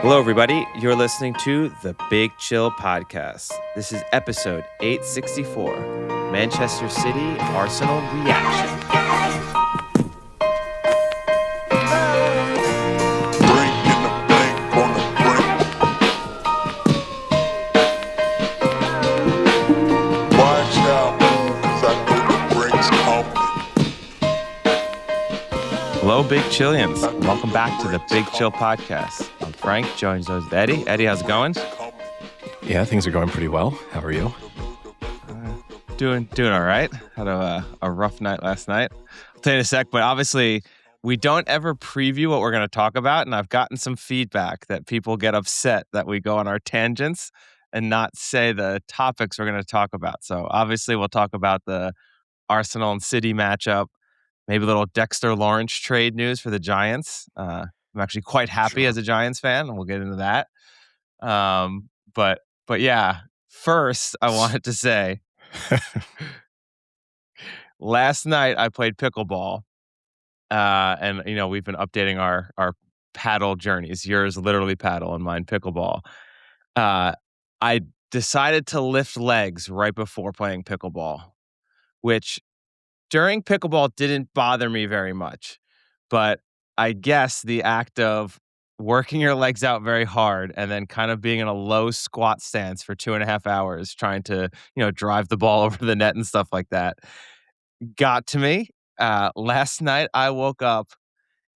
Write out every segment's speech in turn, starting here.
Hello, everybody. You're listening to the Big Chill Podcast. This is episode 864, Manchester City Arsenal Reaction. Hello, Big Chillians. Welcome back to the Big Chill Podcast. I'm Frank, joined with Eddie. Eddie, how's it going? Yeah, things are going pretty well. How are you? Doing all right. Had a rough night last night. I'll tell you in a sec, but obviously we don't ever preview what we're going to talk about, and I've gotten some feedback that people get upset that we go on our tangents and not say the topics we're going to talk about. So obviously we'll talk about the Arsenal and City matchup. Maybe a little Dexter Lawrence trade news for the Giants. I'm actually quite happy as a Giants fan, and we'll get into that. But yeah, first I wanted to say, last night I played pickleball, and we've been updating our paddle journeys. Yours literally paddle, and mine pickleball. I decided to lift legs right before playing pickleball, which during pickleball didn't bother me very much, but I guess the act of working your legs out very hard and then kind of being in a low squat stance for 2.5 hours trying to, drive the ball over the net and stuff like that got to me. Last night I woke up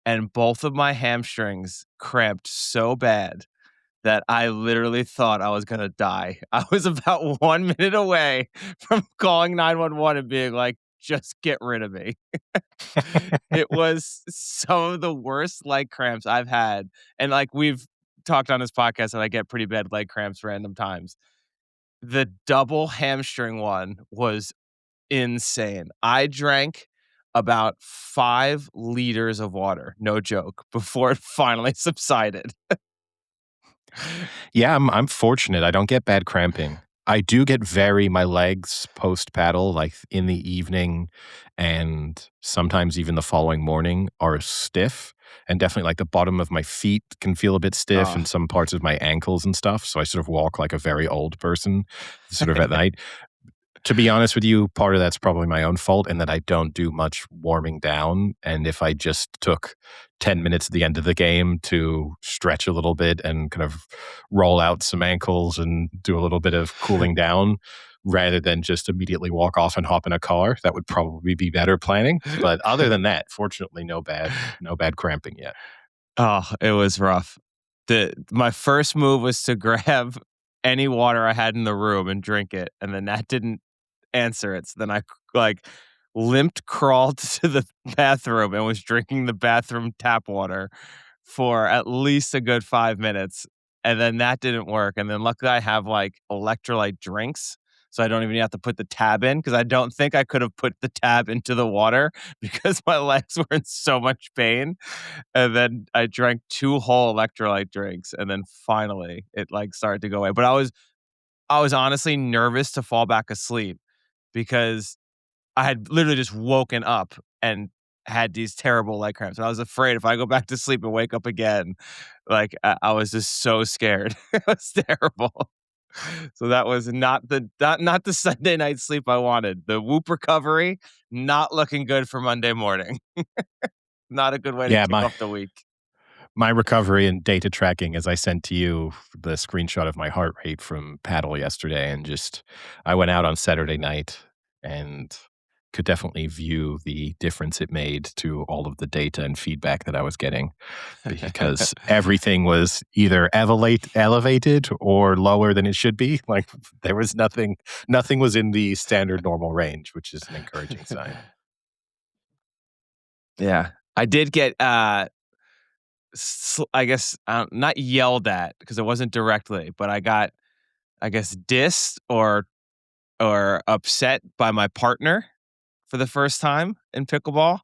and both of my hamstrings cramped so bad that I literally thought I was going to die. I was about 1 minute away from calling 911 and being like, just get rid of me. It was some of the worst leg cramps I've had. And we've talked on this podcast that I get pretty bad leg cramps random times. The double hamstring one was insane. I drank about 5 liters of water, no joke, before it finally subsided. Yeah, I'm fortunate. I don't get bad cramping. I do get my legs post paddle, like in the evening and sometimes even the following morning, are stiff. And definitely like the bottom of my feet can feel a bit stiff and some parts of my ankles and stuff. So I sort of walk like a very old person sort of at night. To be honest with you, part of that's probably my own fault in that I don't do much warming down. And if I just took 10 minutes at the end of the game to stretch a little bit and kind of roll out some ankles and do a little bit of cooling down rather than just immediately walk off and hop in a car, that would probably be better planning. But other than that, fortunately, no bad cramping yet. Oh, it was rough. My first move was to grab any water I had in the room and drink it, and then that didn't answer it. So then I limped, crawled to the bathroom and was drinking the bathroom tap water for at least a good 5 minutes. And then that didn't work. And then luckily I have electrolyte drinks. So I don't even have to put the tab in, because I don't think I could have put the tab into the water because my legs were in so much pain. And then I drank 2 whole electrolyte drinks, and then finally it started to go away. But I was honestly nervous to fall back asleep, because I had literally just woken up and had these terrible leg cramps. And I was afraid if I go back to sleep and wake up again, I was just so scared. It was terrible. So that was not the Sunday night sleep I wanted. The Whoop recovery, not looking good for Monday morning. Not a good way to kick off the week. My recovery and data tracking, as I sent to you the screenshot of my heart rate from paddle yesterday, and I went out on Saturday night and could definitely view the difference it made to all of the data and feedback that I was getting, because everything was either elevated or lower than it should be. Like there was nothing was in the standard normal range, which is an encouraging sign. Yeah. I did get I guess not yelled at, because it wasn't directly, but I got, I guess, dissed or upset by my partner for the first time in pickleball.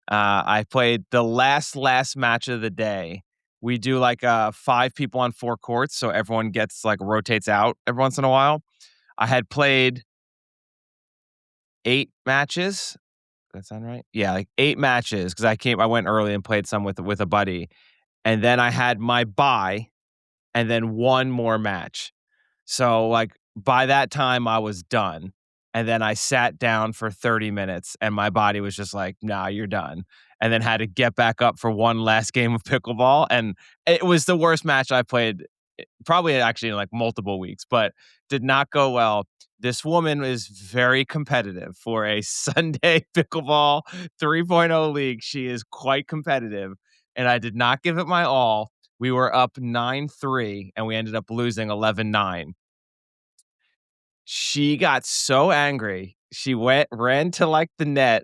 I played the last match of the day. We do 5 people on 4 courts, so everyone gets rotates out every once in a while. I had played 8 matches. Does that sound right? Yeah, 8 matches, because I went early and played some with a buddy. And then I had my bye, and then one more match. So, like, by that time, I was done, and then I sat down for 30 minutes, and my body was just like, "Nah, you're done," and then had to get back up for one last game of pickleball, and it was the worst match I played, probably actually in, like, multiple weeks, but did not go well. This woman is very competitive for a Sunday pickleball 3.0 league. She is quite competitive, and I did not give it my all. We were up 9-3, and we ended up losing 11-9. She got so angry. She ran to, like, the net,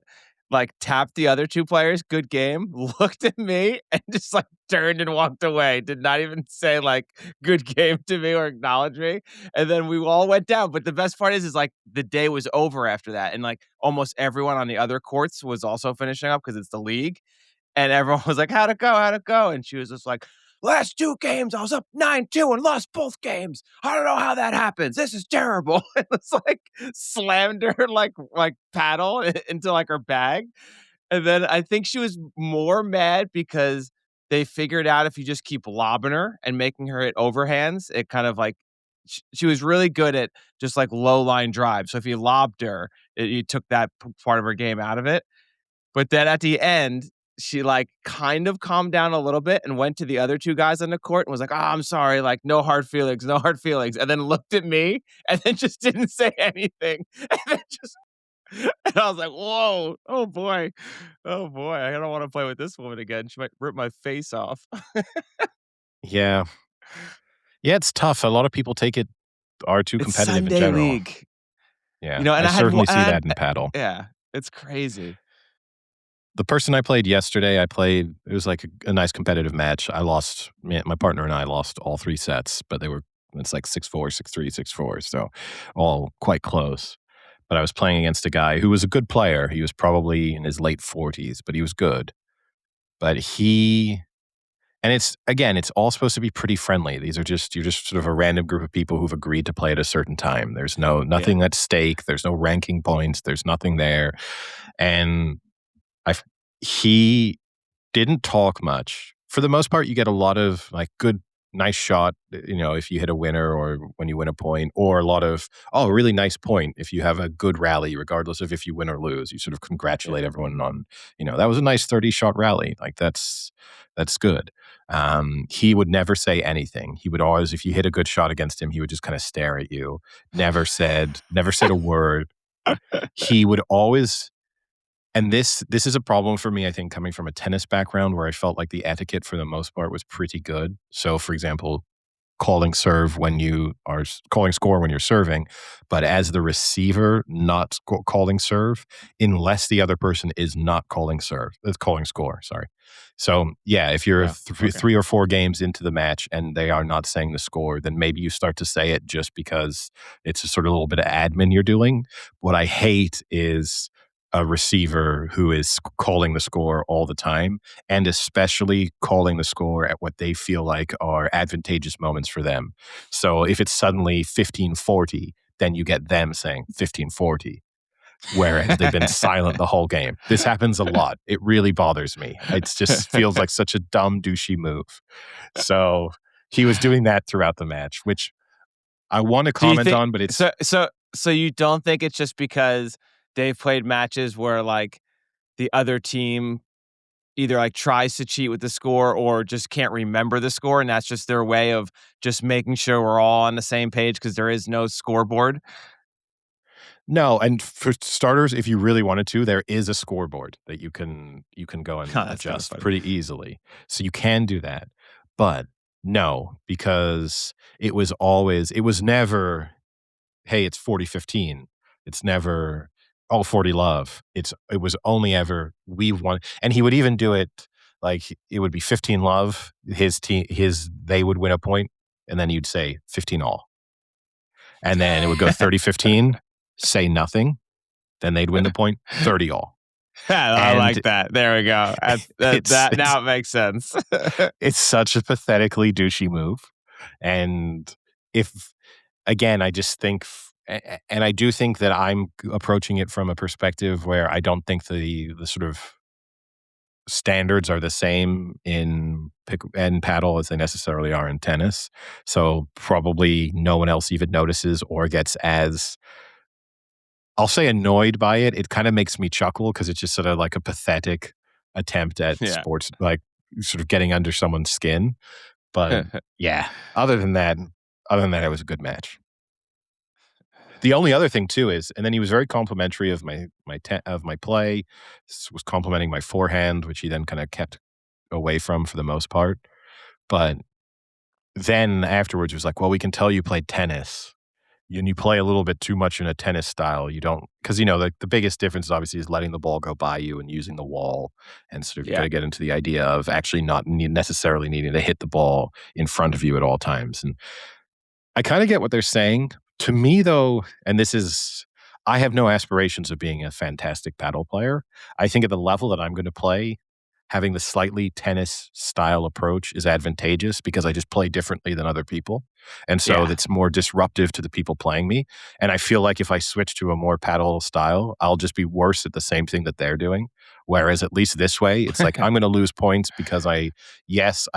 like, tapped the other 2 players, "Good game," looked at me, and just, like, turned and walked away. Did not even say, like, "Good game" to me or acknowledge me, and then we all went down, but the best part is, like, the day was over after that, and, like, almost everyone on the other courts was also finishing up because it's the league, and everyone was like, "How'd it go? How'd it go?" And she was just like, "Last 2 games, I was up 9-2 and lost both games. I don't know how that happens. This is terrible." And it's like slammed her like paddle into like her bag. And then I think she was more mad because they figured out if you just keep lobbing her and making her hit overhands, it kind of like she was really good at just like low line drive. So if you lobbed her, you took that part of her game out of it. But then at the end, she, like, kind of calmed down a little bit and went to the other 2 guys on the court and was like, "Oh, I'm sorry, like, no hard feelings, no hard feelings," and then looked at me and then just didn't say anything, and then just and I was like, "Whoa, oh boy, I don't wanna play with this woman again, she might rip my face off." Yeah. Yeah, it's tough. A lot of people are too It's competitive in Sunday general. league, Yeah, and I I had certainly and see I that in had paddle. yeah, it's crazy. The person I played yesterday, it was like a nice competitive match. My partner and I lost all 3 sets, but it's like 6-4, 6-3, 6-4, so all quite close. But I was playing against a guy who was a good player. He was probably in his late 40s, but he was good. But it's all supposed to be pretty friendly. You're just sort of a random group of people who've agreed to play at a certain time. There's Yeah. nothing at stake. There's no ranking points. There's nothing there. And I, he didn't talk much. For the most part, you get a lot of like good, nice shot, if you hit a winner or when you win a point, or a lot of, oh, really nice point if you have a good rally, regardless of if you win or lose. You sort of Yeah. congratulate everyone on, that was a nice 30-shot rally. Like that's good. He would never say anything. He would always, if you hit a good shot against him, he would just kind of stare at you. Never said a word. He would always and this is a problem for me, I think, coming from a tennis background where I felt like the etiquette for the most part was pretty good. So, for example, calling score when you're serving, but as the receiver, not calling serve unless the other person is not calling serve. It's calling score. Sorry. So yeah, if you're Oh, okay. 3 or 4 games into the match and they are not saying the score, then maybe you start to say it just because it's a sort of little bit of admin you're doing. What I hate is a receiver who is calling the score all the time, and especially calling the score at what they feel like are advantageous moments for them. So if it's suddenly 15-40, then you get them saying 15-40, whereas they've been silent the whole game. This happens a lot. It really bothers me. It just feels like such a dumb, douchey move. So he was doing that throughout the match, which I want to Do you comment think on, but it's so you don't think it's just because they've played matches where, like, the other team either, like, tries to cheat with the score or just can't remember the score, and that's just their way of just making sure we're all on the same page because there is no scoreboard? no, and for starters, if you really wanted to, there is a scoreboard that you can go and Oh, that's kinda adjust funny. pretty easily. So you can do that. But no, because it was never, hey, it's 40-15. It's never, oh, 40 love. It was only ever we won. And he would even do it like it would be 15 love, they would win a point, and then you'd say 15 all. And then it would go 30-15, say nothing, then they'd win the point, 30 all. I And like that. There we go. it's That it's now it makes sense. it's such a pathetically douchey move. And if again, I just think and I do think that I'm approaching it from a perspective where I don't think the sort of standards are the same in paddle as they necessarily are in tennis. So probably no one else even notices or gets as, I'll say, annoyed by it. It kind of makes me chuckle because it's just sort of like a pathetic attempt at Yeah. sports, like sort of getting under someone's skin. But yeah, other than that, it was a good match. The only other thing too is, and then he was very complimentary of my play. Was complimenting my forehand, which he then kind of kept away from for the most part. But then afterwards, he was like, "Well, we can tell you played tennis, and you play a little bit too much in a tennis style. You don't, because the biggest difference obviously is letting the ball go by you and using the wall, and sort of you got to get into the idea of actually not necessarily needing to hit the ball in front of you at all times." And I kind of get what they're saying. To me, though, and I have no aspirations of being a fantastic paddle player. I think at the level that I'm going to play, having the slightly tennis style approach is advantageous because I just play differently than other people. And so that's more disruptive to the people playing me. And I feel like if I switch to a more paddle style, I'll just be worse at the same thing that they're doing. Whereas at least this way, it's like I'm going to lose points because I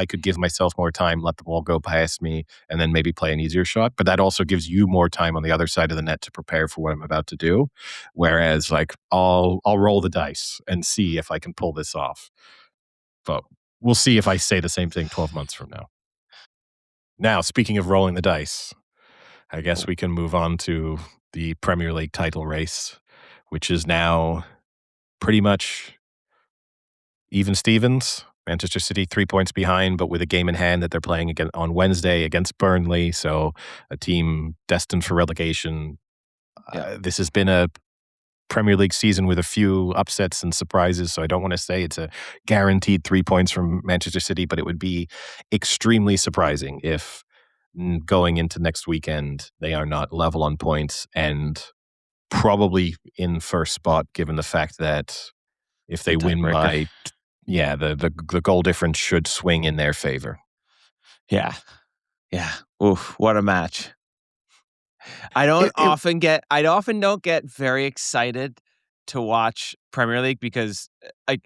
could give myself more time, let the ball go past me, and then maybe play an easier shot. But that also gives you more time on the other side of the net to prepare for what I'm about to do. Whereas like I'll roll the dice and see if I can pull this off. But we'll see if I say the same thing 12 months from now. Now, speaking of rolling the dice, I guess we can move on to the Premier League title race, which is now pretty much even Stevens. Manchester City 3 points behind, but with a game in hand that they're playing again on Wednesday against Burnley. So a team destined for relegation. This has been a Premier League season with a few upsets and surprises. So I don't want to say it's a guaranteed 3 points from Manchester City, but it would be extremely surprising if going into next weekend, they are not level on points and probably in first spot, given the fact that if they win by, the goal difference should swing in their favor. Yeah. Oof, what a match. I often don't get very excited to watch Premier League because I'm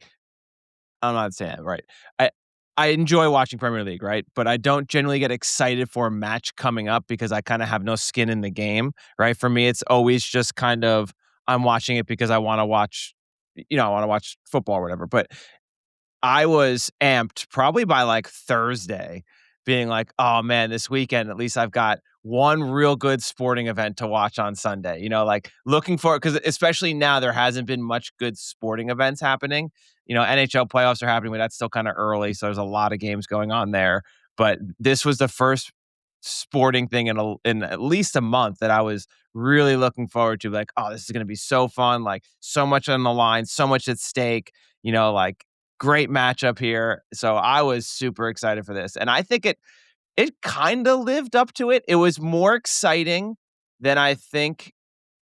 not saying it right. I enjoy watching Premier League, right? But I don't generally get excited for a match coming up because I kind of have no skin in the game, right? For me, it's always just kind of I'm watching it because I want to watch, I want to watch football or whatever. But I was amped probably by like Thursday, being like, oh man, this weekend, at least I've got one real good sporting event to watch on Sunday. Like looking for, because especially now there hasn't been much good sporting events happening. NHL playoffs are happening, but that's still kind of early. So there's a lot of games going on there. But this was the first sporting thing in at least a month that I was really looking forward to. Like, oh, this is going to be so fun. Like so much on the line, so much at stake, like great matchup here. So I was super excited for this. And I think it kind of lived up to it. It was more exciting than I think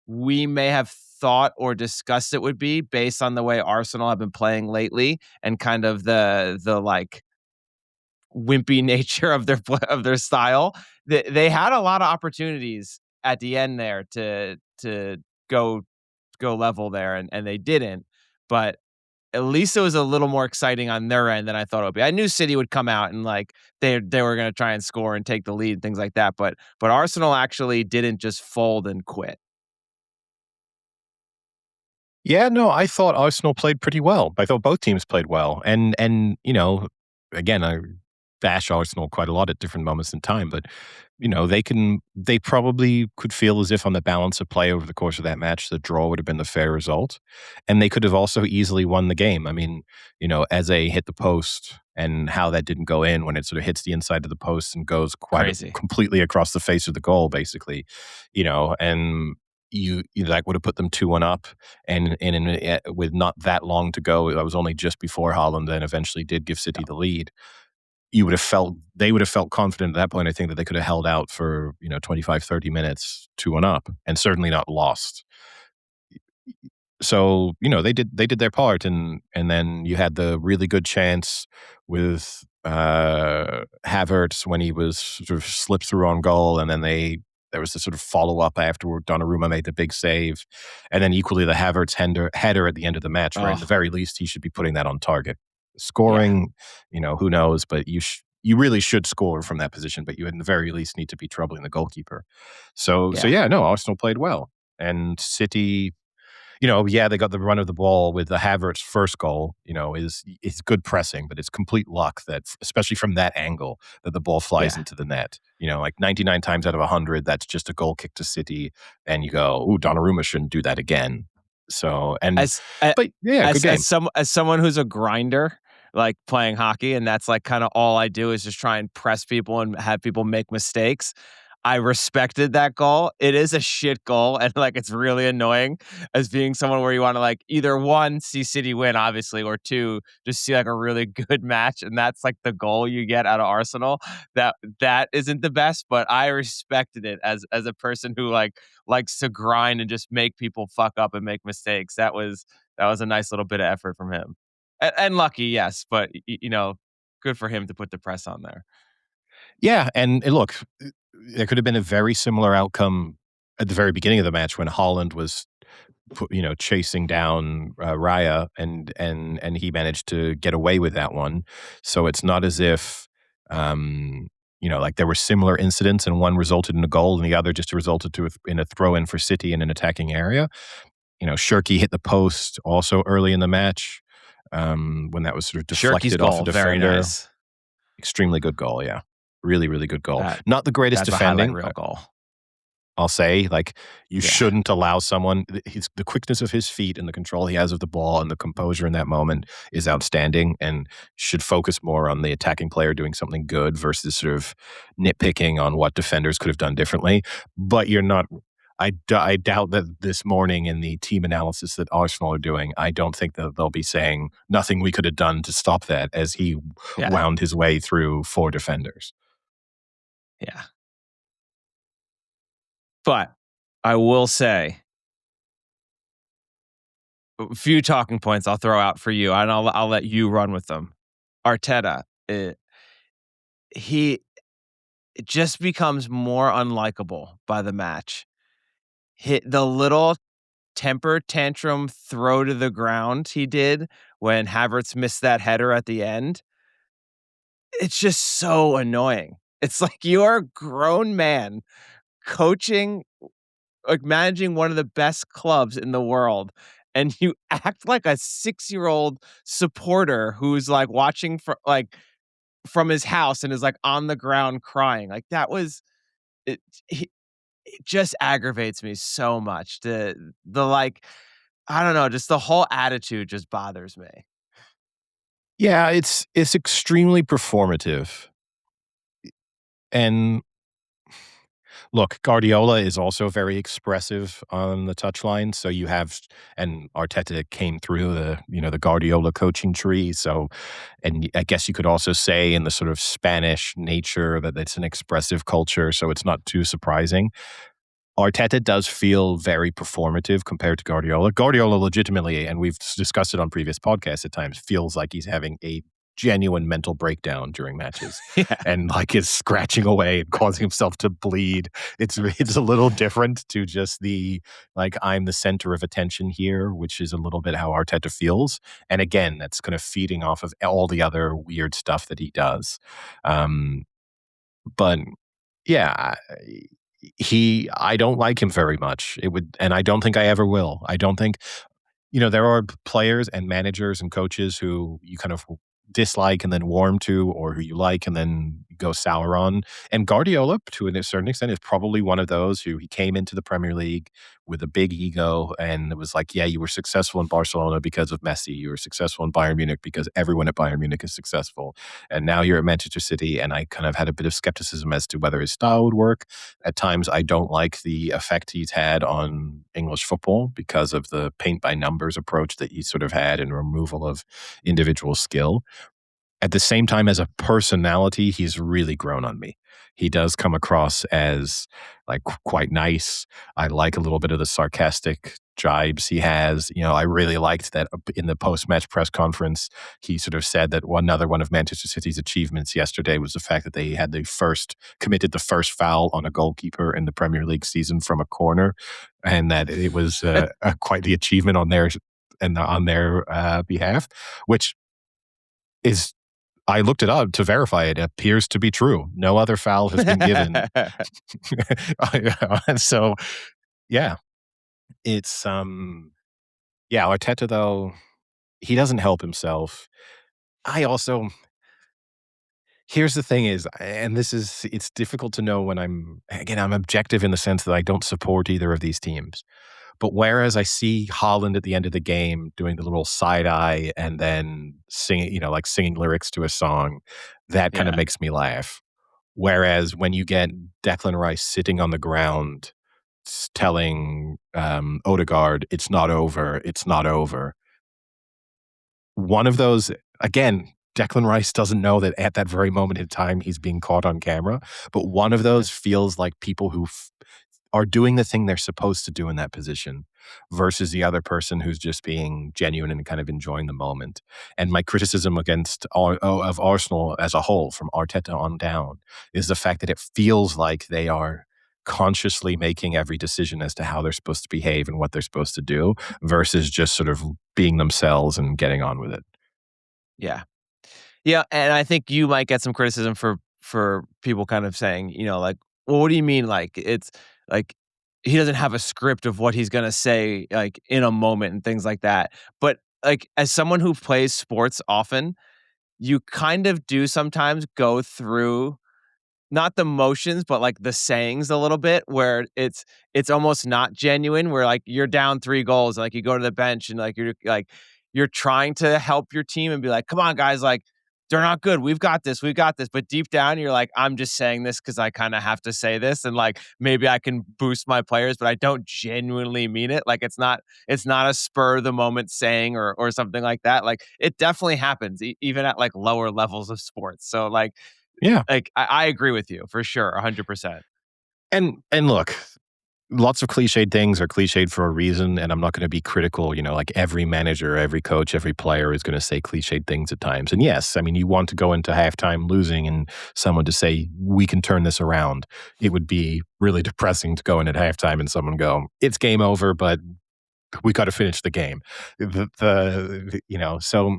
we may have thought or discussed it would be based on the way Arsenal have been playing lately and kind of the like wimpy nature of their style. They had a lot of opportunities at the end there to go level there and they didn't. But at least it was a little more exciting on their end than I thought it would be. I knew City would come out and like they were going to try and score and take the lead and things like that, but Arsenal actually didn't just fold and quit. Yeah, no, I thought Arsenal played pretty well. I thought both teams played well. And again, I bash Arsenal quite a lot at different moments in time, but they probably could feel as if on the balance of play over the course of that match, the draw would have been the fair result. And they could have also easily won the game. I mean, Eze hit the post and how that didn't go in when it sort of hits the inside of the post and goes completely across the face of the goal, basically, and you that would have put them 2-1 up, and with not that long to go, it was only just before Haaland then eventually did give City the lead. They would have felt confident at that point, I think, that they could have held out for 25, 30 minutes 2-1 up and certainly not lost. So they did their part, and then you had the really good chance with Havertz when he was sort of slipped through on goal, and then there was this sort of follow-up afterward. Donnarumma made the big save. And then equally the Havertz header at the end of the match, right? At the very least, he should be putting that on target. Yeah. Scoring, who knows, but you really should score from that position, but you at the very least need to be troubling the goalkeeper. So Yeah. yeah, no, Arsenal played well. And City, yeah, they got the run of the ball with the Havertz first goal, is good pressing, but it's complete luck that, especially from that angle, that the ball flies Yeah. into the net. Like 99 times out of 100, that's just a goal kick to City, and you go, "Ooh, Donnarumma shouldn't do that again." So, As a but yeah, good game. as someone who's a grinder, like, playing hockey, and that's, like, kinda all I do is just try and press people and have people make mistakes. I respected that goal. It is a shit goal, and, like, it's really annoying as being someone where you wanna, like, either 1, see City win, obviously, or 2, just see, like, a really good match, and that's, like, the goal you get out of Arsenal. That isn't the best, but I respected it as a person who, like, likes to grind and just make people fuck up and make mistakes. That was a nice little bit of effort from him. And lucky, yes, but good for him to put the press on there. Yeah, and look, there could have been a very similar outcome at the very beginning of the match when Haaland was chasing down Raya, and he managed to get away with that one. So it's not as if like there were similar incidents and one resulted in a goal and the other just resulted in a throw in for City in an attacking area. Cherki hit the post also early in the match, when that was sort of Shirky's deflected off a goal, very defender. nice. Extremely good goal, yeah. Really, really good goal. That Not the greatest that's a highlight defending. reel goal. I'll say, like, you Yeah, shouldn't allow someone the quickness of his feet and the control he has of the ball and the composure in that moment is outstanding, and should focus more on the attacking player doing something good versus sort of nitpicking on what defenders could have done differently. But you're not I doubt that this morning in the team analysis that Arsenal are doing, I don't think that they'll be saying nothing we could have done to stop that as he yeah, wound his way through 4 defenders. yeah. But I will say a few talking points I'll throw out for you, and I'll let you run with them. Arteta, he just becomes more unlikable by the match. Hit the little temper tantrum throw to the ground he did when Havertz missed that header at the end. It's just so annoying. It's like you're a grown man coaching, like managing one of the best clubs in the world, and you act like a 6-year-old supporter who's like watching from his house and is like on the ground crying. Like that was it, it just aggravates me so much. The like I don't know, just the whole attitude just bothers me. Yeah, it's extremely performative. And look, Guardiola is also very expressive on the touchline. So you have, and Arteta came through the Guardiola coaching tree. So, and I guess you could also say in the sort of Spanish nature that it's an expressive culture. So it's not too surprising. Arteta does feel very performative compared to Guardiola. Guardiola legitimately, and we've discussed it on previous podcasts at times, feels like he's having a genuine mental breakdown during matches Yeah. and like is scratching away and causing himself to bleed. It's a little different to just the like I'm the center of attention here, which is a little bit how Arteta feels. And again, that's kind of feeding off of all the other weird stuff that he does. Um, but yeah, I don't like him very much. And I don't think I ever will. I don't think, there are players and managers and coaches who you kind of dislike and then warm to, or who you like and then go sour on. And Guardiola, to a certain extent, is probably one of those who he came into the Premier League with a big ego and it was like, yeah, you were successful in Barcelona because of Messi. You were successful in Bayern Munich because everyone at Bayern Munich is successful. And now you're at Manchester City. And I kind of had a bit of skepticism as to whether his style would work. At times, I don't like the effect he's had on English football because of the paint by numbers approach that he sort of had and removal of individual skill. At the same time, as a personality, he's really grown on me. He does come across as like quite nice. I like a little bit of the sarcastic jibes he has. I really liked that in the post-match press conference, he sort of said that another one of Manchester City's achievements yesterday was the fact that they had committed the first foul on a goalkeeper in the Premier League season from a corner, and that it was quite the achievement on their behalf, which is I looked it up to verify it. It appears to be true. No other foul has been given. So yeah, it's yeah, Arteta though, he doesn't help himself. I also Here's the thing is, and this is it's difficult to know when I'm objective in the sense that I don't support either of these teams. But whereas I see Haaland at the end of the game doing the little side eye and then singing, like singing lyrics to a song, that kind of Yeah. makes me laugh. Whereas when you get Declan Rice sitting on the ground telling Odegaard, "It's not over, it's not over," one of those, again, Declan Rice doesn't know that at that very moment in time he's being caught on camera, but one of those feels like people who are doing the thing they're supposed to do in that position versus the other person who's just being genuine and kind of enjoying the moment. And my criticism of Arsenal as a whole, from Arteta on down, is the fact that it feels like they are consciously making every decision as to how they're supposed to behave and what they're supposed to do versus just sort of being themselves and getting on with it. Yeah. Yeah, and I think you might get some criticism for people kind of saying, like, "Well, what do you mean, like, it's like, he doesn't have a script of what he's gonna say, like, in a moment," and things like that. But, like, as someone who plays sports often, you kind of do sometimes go through not the motions, but, like, the sayings a little bit where it's almost not genuine, where, like, you're down 3 goals, like, you go to the bench and, you're trying to help your team and be like, "Come on, guys, like, they're not good. We've got this." But deep down, you're like, "I'm just saying this because I kinda have to say this, and, like, maybe I can boost my players, but I don't genuinely mean it." Like, it's not a spur of the moment saying or something like that. Like, it definitely happens even at, like, lower levels of sports. So, Yeah. I agree with you for sure, 100%. And look, lots of cliched things are cliched for a reason, and I'm not going to be critical. Like every manager, every coach, every player is going to say cliched things at times. And yes, I mean, you want to go into halftime losing and someone to say, "We can turn this around." It would be really depressing to go in at halftime and someone go, "It's game over, but we got to finish the game." So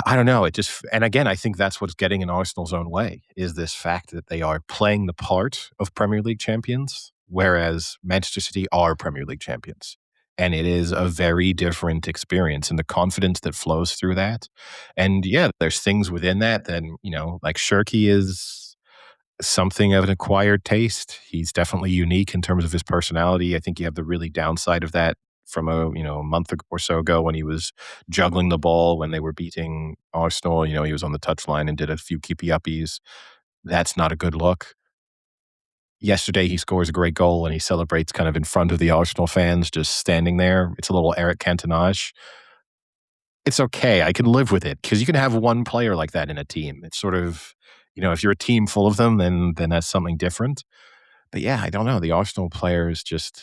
I don't know. It just, and again, I think that's what's getting in Arsenal's own way is this fact that they are playing the part of Premier League champions, whereas Manchester City are Premier League champions. And it is a very different experience and the confidence that flows through that. And yeah, there's things within that that, like Cherki is something of an acquired taste. He's definitely unique in terms of his personality. I think you have the really downside of that from a month or so ago when he was juggling the ball when they were beating Arsenal. He was on the touchline and did a few keepy uppies. That's not a good look. Yesterday, he scores a great goal and he celebrates kind of in front of the Arsenal fans, just standing there. It's a little Eric Cantonage. It's okay. I can live with it because you can have one player like that in a team. It's sort of, if you're a team full of them, then that's something different. But yeah, I don't know. The Arsenal players just,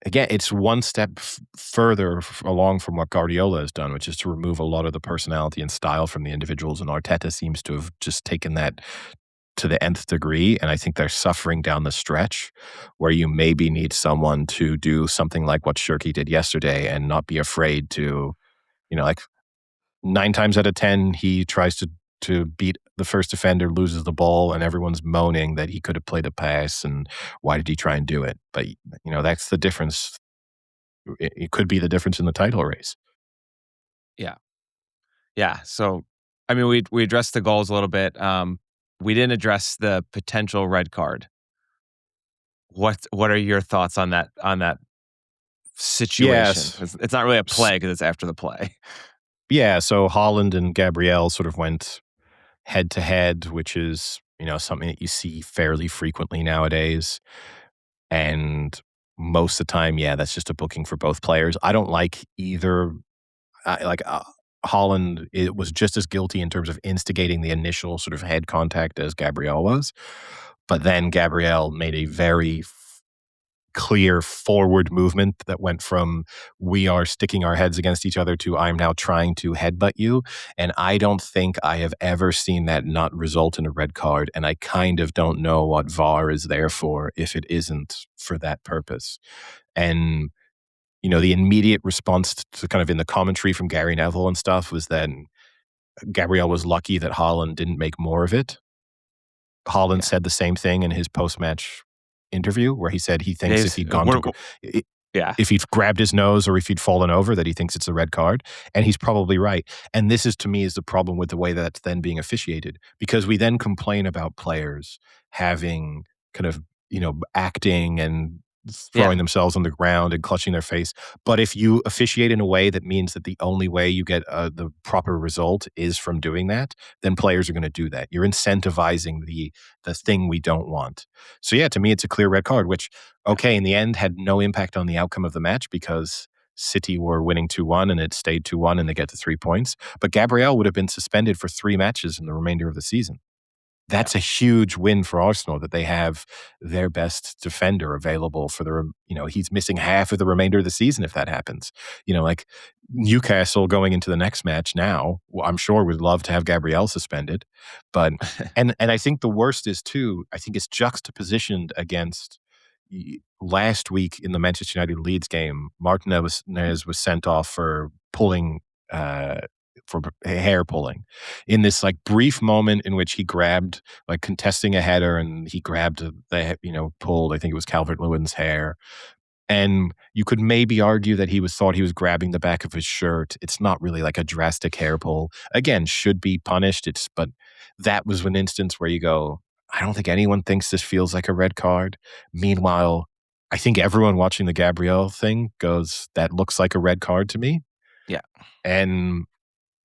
again, it's one step further along from what Guardiola has done, which is to remove a lot of the personality and style from the individuals. And Arteta seems to have just taken that to the nth degree. And I think they're suffering down the stretch where you maybe need someone to do something like what Cherki did yesterday and not be afraid to, like 9 times out of 10, he tries to beat the first defender, loses the ball, and everyone's moaning that he could have played a pass and why did he try and do it? But that's the difference. It could be the difference in the title race. Yeah. Yeah, so, I mean, we addressed the goals a little bit, we didn't address the potential red card. What are your thoughts on that situation? Yes. It's not really a play because it's after the play. Yeah, so Haaland and Gabriel sort of went head to head, which is, something that you see fairly frequently nowadays. And most of the time, yeah, that's just a booking for both players. I don't like either. Haaland, it was just as guilty in terms of instigating the initial sort of head contact as Gabriel was. But then Gabriel made a very clear forward movement that went from "we are sticking our heads against each other" to "I'm now trying to headbutt you." And I don't think I have ever seen that not result in a red card. And I kind of don't know what VAR is there for if it isn't for that purpose. And the immediate response to kind of in the commentary from Gary Neville and stuff was that Gabriel was lucky that Haaland didn't make more of it. Haaland Yeah. said the same thing in his post-match interview where he said he thinks if Dave's he'd gone to yeah. if he'd grabbed his nose or if he'd fallen over, that he thinks it's a red card. And he's probably right. And this is, to me, is the problem with the way that's then being officiated, because we then complain about players having kind of, acting and Yeah. throwing themselves on the ground and clutching their face. But if you officiate in a way that means that the only way you get the proper result is from doing that, then players are going to do that. You're incentivizing the thing we don't want. So yeah, to me, it's a clear red card, which, okay, in the end had no impact on the outcome of the match because City were winning 2-1 and it stayed 2-1 and they get the 3 points. But Gabriel would have been suspended for 3 matches in the remainder of the season. Yeah. That's a huge win for Arsenal that they have their best defender available for he's missing half of the remainder of the season if that happens. Like Newcastle going into the next match now, I'm sure would love to have Gabriel suspended. But and I think the worst is too, I think it's juxtapositioned against last week in the Manchester United Leeds game. Martinez was sent off for pulling for hair pulling in this like brief moment in which he grabbed, like contesting a header, and he grabbed pulled, I think it was Calvert-Lewin's hair. And you could maybe argue that thought he was grabbing the back of his shirt. It's not really like a drastic hair pull. Again, should be punished. But that was an instance where you go, I don't think anyone thinks this feels like a red card. Meanwhile, I think everyone watching the Gabriel thing goes, that looks like a red card to me. Yeah. And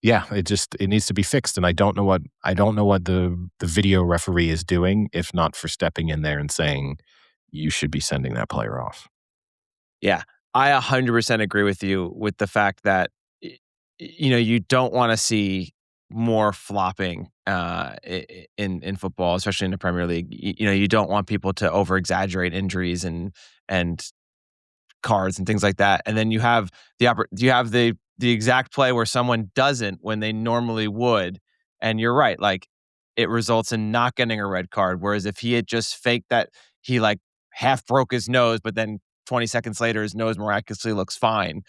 yeah, it needs to be fixed. And I don't know what the video referee is doing, if not for stepping in there and saying you should be sending that player off. Yeah, I 100% agree with you with the fact that you don't want to see more flopping in football, especially in the Premier League. You don't want people to over exaggerate injuries and cards and things like that. And then you have the exact play where someone doesn't when they normally would, and you're right, like it results in not getting a red card. Whereas if he had just faked that he like half broke his nose, but then 20 seconds later his nose miraculously looks fine,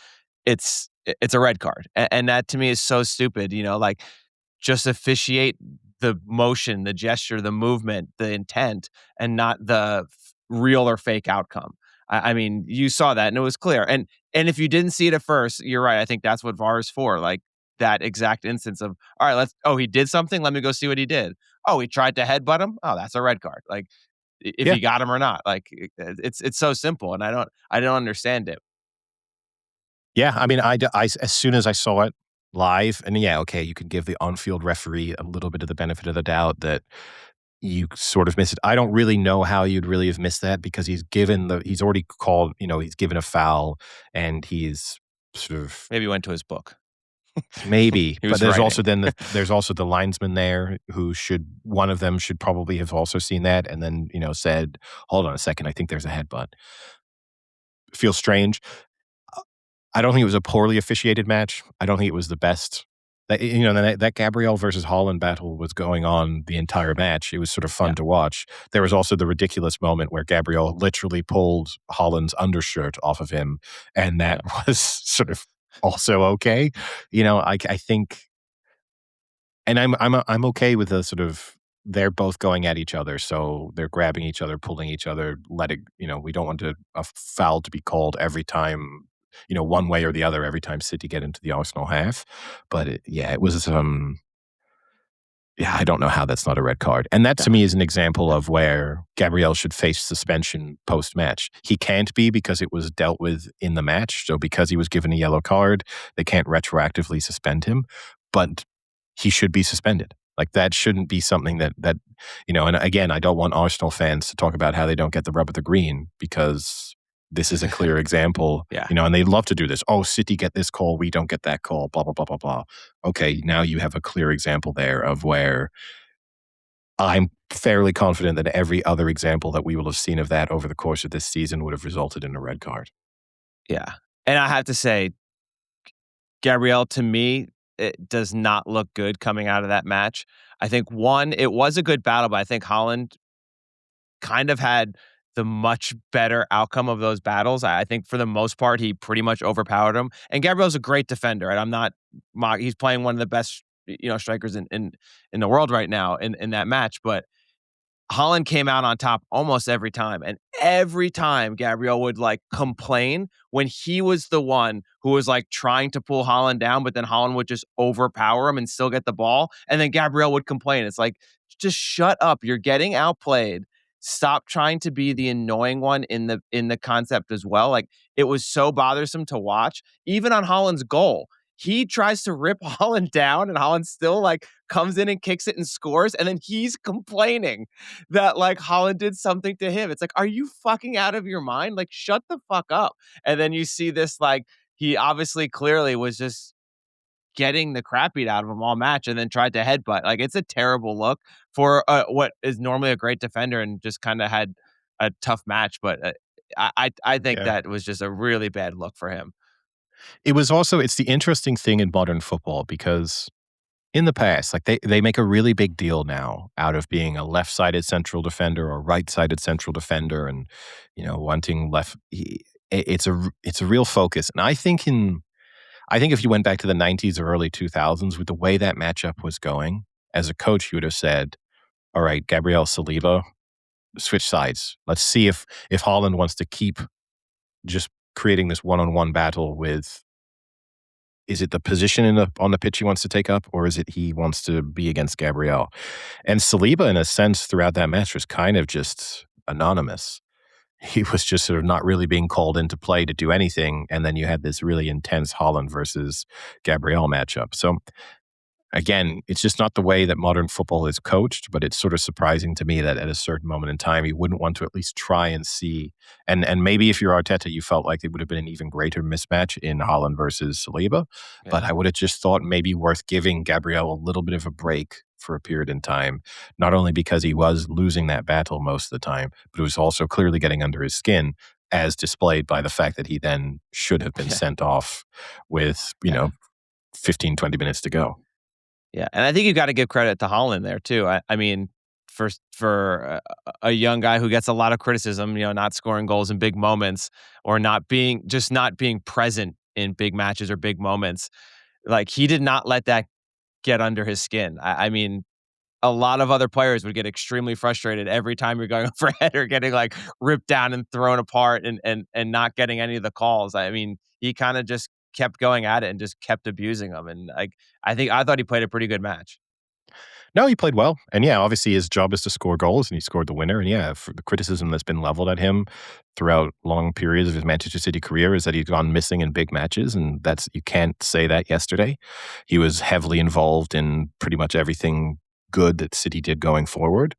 it's a red card. And that to me is so stupid. Like just officiate the motion, the gesture, the movement, the intent, and not the real or fake outcome. I mean, you saw that and it was clear. And if you didn't see it at first, you're right. I think that's what VAR is for. Like that exact instance of, all right, he did something. Let me go see what he did. Oh, he tried to headbutt him. Oh, that's a red card. Like if Yeah. he got him or not. Like it's so simple, and I don't understand it. Yeah, I mean, I as soon as I saw it live, and yeah, okay, you can give the on-field referee a little bit of the benefit of the doubt that you sort of miss it. I don't really know how you'd really have missed that because he's already called, he's given a foul and he's sort of Maybe he went to his book. maybe, He but was there's writing. also the linesman there who one of them should probably have also seen that and then, said, hold on a second, I think there's a headbutt. Feels strange. I don't think it was a poorly officiated match. I don't think it was the best. That Gabriel versus Haaland battle was going on the entire match. It was sort of fun Yeah. to watch. There was also the ridiculous moment where Gabriel literally pulled Haaland's undershirt off of him, and that was sort of also okay. I think, and I'm okay with the sort of, they're both going at each other, so they're grabbing each other, pulling each other. We don't want a foul to be called every time, one way or the other every time City get into the Arsenal half. But it was I don't know how that's not a red card. And that to me is an example of where Gabriel should face suspension post-match. He can't be because it was dealt with in the match. So because he was given a yellow card, they can't retroactively suspend him. But he should be suspended. Like that shouldn't be something that and again, I don't want Arsenal fans to talk about how they don't get the rub of the green because this is a clear example, Yeah. And they love to do this. Oh, City get this call, we don't get that call, blah, blah, blah, blah, blah. Okay, now you have a clear example there of where I'm fairly confident that every other example that we will have seen of that over the course of this season would have resulted in a red card. Yeah. And I have to say, Gabriel, to me, it does not look good coming out of that match. I think it was a good battle, but I think Haaland kind of had the much better outcome of those battles. I think for the most part, he pretty much overpowered him. And Gabriel's a great defender, and I'm not he's playing one of the best, strikers in the world right now in that match. But Haaland came out on top almost every time, and every time Gabriel would, like, complain when he was the one who was, like, trying to pull Haaland down, but then Haaland would just overpower him and still get the ball, and then Gabriel would complain. It's like, "Just shut up, you're getting outplayed. Stop trying to be the annoying one in the concept as well." Like, it was so bothersome to watch. Even on Haaland's goal, he tries to rip Haaland down, and Haaland still, like, comes in and kicks it and scores, and then he's complaining that, like, Haaland did something to him. It's like, "Are you fucking out of your mind? Like, shut the fuck up." And then you see this, like, he obviously clearly was just getting the crap beat out of him all match and then tried to headbutt. Like, it's a terrible look for, what is normally a great defender and just kinda had a tough match, but, I think Yeah. that was just a really bad look for him. It's the interesting thing in modern football because in the past, like they make a really big deal now out of being a left-sided central defender or right-sided central defender and, wanting it's a real focus. And I think if you went back to the 90s or early 2000s with the way that matchup was going, as a coach, you would have said, all right, Gabriel Saliba, switch sides. Let's see if Haaland wants to keep just creating this one-on-one battle with, is it the position on the pitch he wants to take up, or is it he wants to be against Gabriel? And Saliba, in a sense, throughout that match was kind of just anonymous. He was just sort of not really being called into play to do anything, and then you had this really intense Haaland versus Gabriel matchup. So again, it's just not the way that modern football is coached, but it's sort of surprising to me that at a certain moment in time, you wouldn't want to at least try and see. And maybe if you're Arteta, you felt like it would have been an even greater mismatch in Haaland versus Saliba. But Yeah. I would have just thought maybe worth giving Gabriel a little bit of a break for a period in time, not only because he was losing that battle most of the time, but it was also clearly getting under his skin, as displayed by the fact that he then should have been Yeah. sent off with, Yeah. 15, 20 minutes to go. Yeah, and I think you gotta give credit to Holland there too. I mean, for a young guy who gets a lot of criticism, not scoring goals in big moments or not being present in big matches or big moments, like, he did not let that get under his skin. I mean, a lot of other players would get extremely frustrated every time you're going overhead or getting, like, ripped down and thrown apart and not getting any of the calls. I mean, he kinda just kept going at it and just kept abusing them, and, like, I thought he played a pretty good match. No, he played well. And yeah, obviously his job is to score goals and he scored the winner. And yeah, for the criticism that's been leveled at him throughout long periods of his Manchester City career is that he's gone missing in big matches. And you can't say that yesterday. He was heavily involved in pretty much everything good that City did going forward.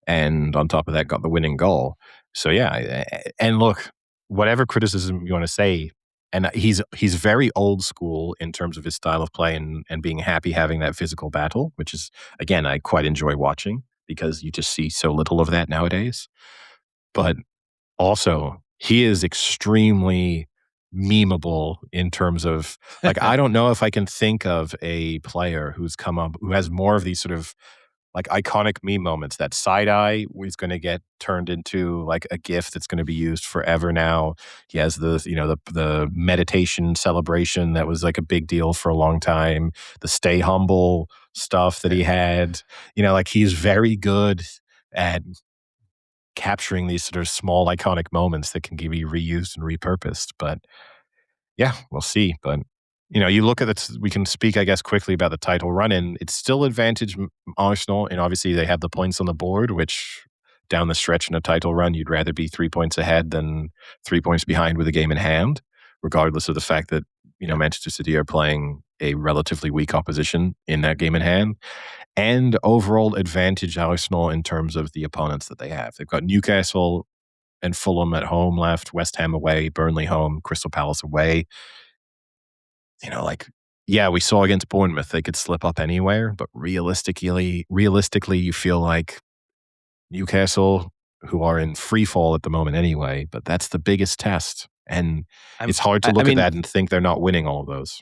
And on top of that, got the winning goal. So yeah, and look, whatever criticism you want to say, and he's very old school in terms of his style of play and being happy having that physical battle, which is again I quite enjoy watching because you just see so little of that nowadays. But also, he is extremely memeable in terms of like I don't know if I can think of a player who's come up who has more of these sort of like iconic meme moments. That side eye is going to get turned into like a GIF that's going to be used forever now. He has the meditation celebration that was like a big deal for a long time. The stay humble stuff that he had. Like he's very good at capturing these sort of small iconic moments that can be reused and repurposed. But yeah, we'll see. But you look at it. We can speak, I guess, quickly about the title run, and it's still advantage Arsenal, and obviously they have the points on the board. Which down the stretch in a title run, you'd rather be 3 points ahead than 3 points behind with a game in hand, regardless of the fact that Yeah. Manchester City are playing a relatively weak opposition in that game in hand, and overall advantage Arsenal in terms of the opponents that they have. They've got Newcastle and Fulham at home left, West Ham away, Burnley home, Crystal Palace away. Yeah, we saw against Bournemouth they could slip up anywhere, but realistically, you feel like Newcastle, who are in free fall at the moment anyway, but that's the biggest test. And I'm it's hard to I look at mean, that and think they're not winning all of those.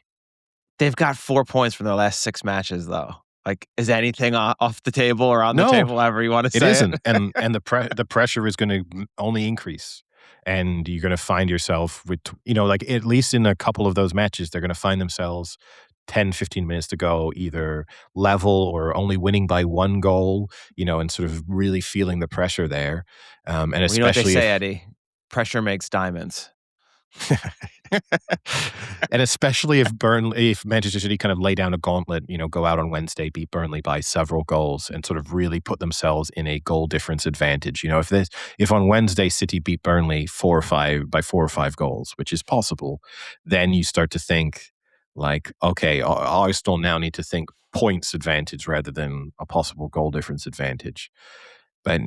they've got 4 points from their last 6 matches, though. Like, is anything off the table or on the No, table, however you want to it say isn't, it? and the pressure is going to only increase, and you're going to find yourself with like at least in a couple of those matches, they're going to find themselves 10, 15 minutes to go, either level or only winning by one goal, and sort of really feeling the pressure there, and Well, you know what they especially say, if Eddie? Pressure makes diamonds. and especially if Manchester City kind of lay down a gauntlet, go out on Wednesday, beat Burnley by several goals, and sort of really put themselves in a goal difference advantage. If on Wednesday City beat Burnley 4 or 5 goals, which is possible, then you start to think like, okay, Arsenal now need to think points advantage rather than a possible goal difference advantage. But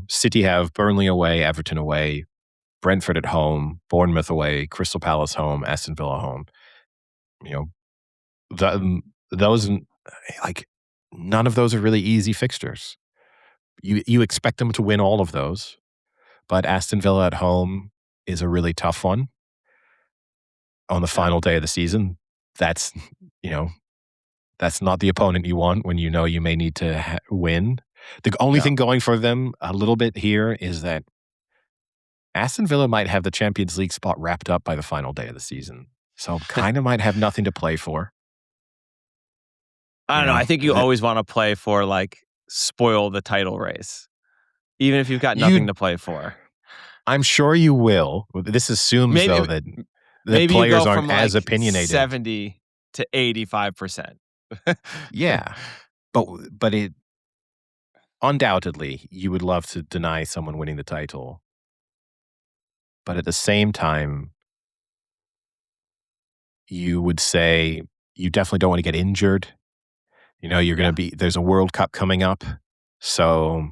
City have Burnley away, Everton away, Brentford at home, Bournemouth away, Crystal Palace home, Aston Villa home. You know, those like none of those are really easy fixtures. You expect them to win all of those, but Aston Villa at home is a really tough one on the final day of the season. That's that's not the opponent you want when you may need to win. The only No. thing going for them a little bit here is that Aston Villa might have the Champions League spot wrapped up by the final day of the season. So kind of might have nothing to play for. I don't know. I think you always want to play for like spoil the title race, even if you've got nothing to play for. I'm sure you will. This assumes though that maybe players you go aren't from as like opinionated. 70 to 85%. Yeah, but it undoubtedly you would love to deny someone winning the title, but at the same time, you would say you definitely don't want to get injured. You're going to be, there's a World Cup coming up. So,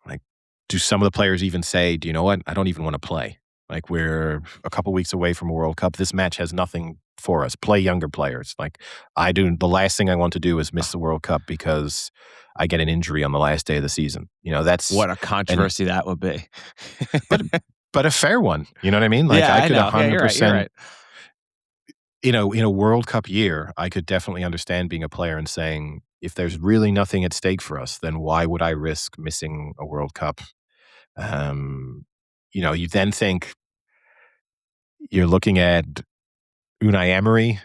like, do some of the players even say, do you know what? I don't even want to play. Like, we're a couple weeks away from a World Cup. This match has nothing for us. Play younger players. Like, the last thing I want to do is miss the World Cup because I get an injury on the last day of the season. That's what a controversy that would be. but a fair one. You know what I mean? Like, yeah, I could know. 100%. You're right. In a World Cup year, I could definitely understand being a player and saying, if there's really nothing at stake for us, then why would I risk missing a World Cup? You then think you're looking at Unai Emery,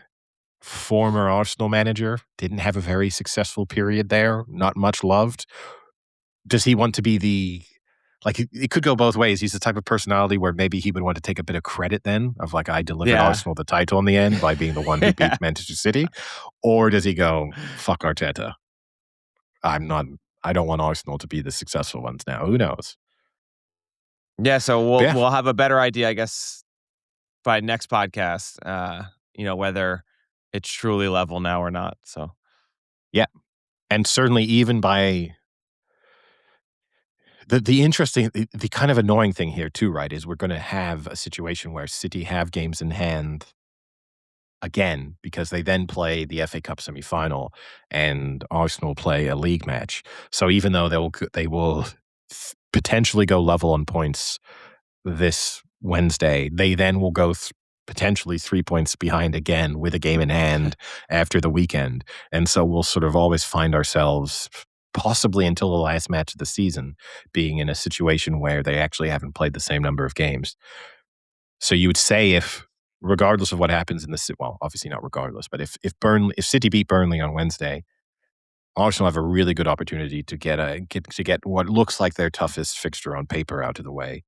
former Arsenal manager, didn't have a very successful period there, not much loved. Does he want to be it could go both ways. He's the type of personality where maybe he would want to take a bit of credit then of like, I delivered Arsenal the title in the end by being the one who beat Manchester City. Or does he go, fuck Arteta? I don't want Arsenal to be the successful ones now. Who knows? Yeah, so we'll have a better idea, I guess, by next podcast, whether it's truly level now or not. So yeah. And certainly even by the interesting, the kind of annoying thing here too, right, is we're going to have a situation where City have games in hand again because they then play the FA Cup semi-final and Arsenal play a league match. So even though they will potentially go level on points this Wednesday, they then will go potentially 3 points behind again with a game in hand after the weekend. And so we'll sort of always find ourselves possibly until the last match of the season being in a situation where they actually haven't played the same number of games. So you would say if, regardless of what happens in the, well, obviously not regardless, but if City beat Burnley on Wednesday, Arsenal have a really good opportunity to get what looks like their toughest fixture on paper out of the way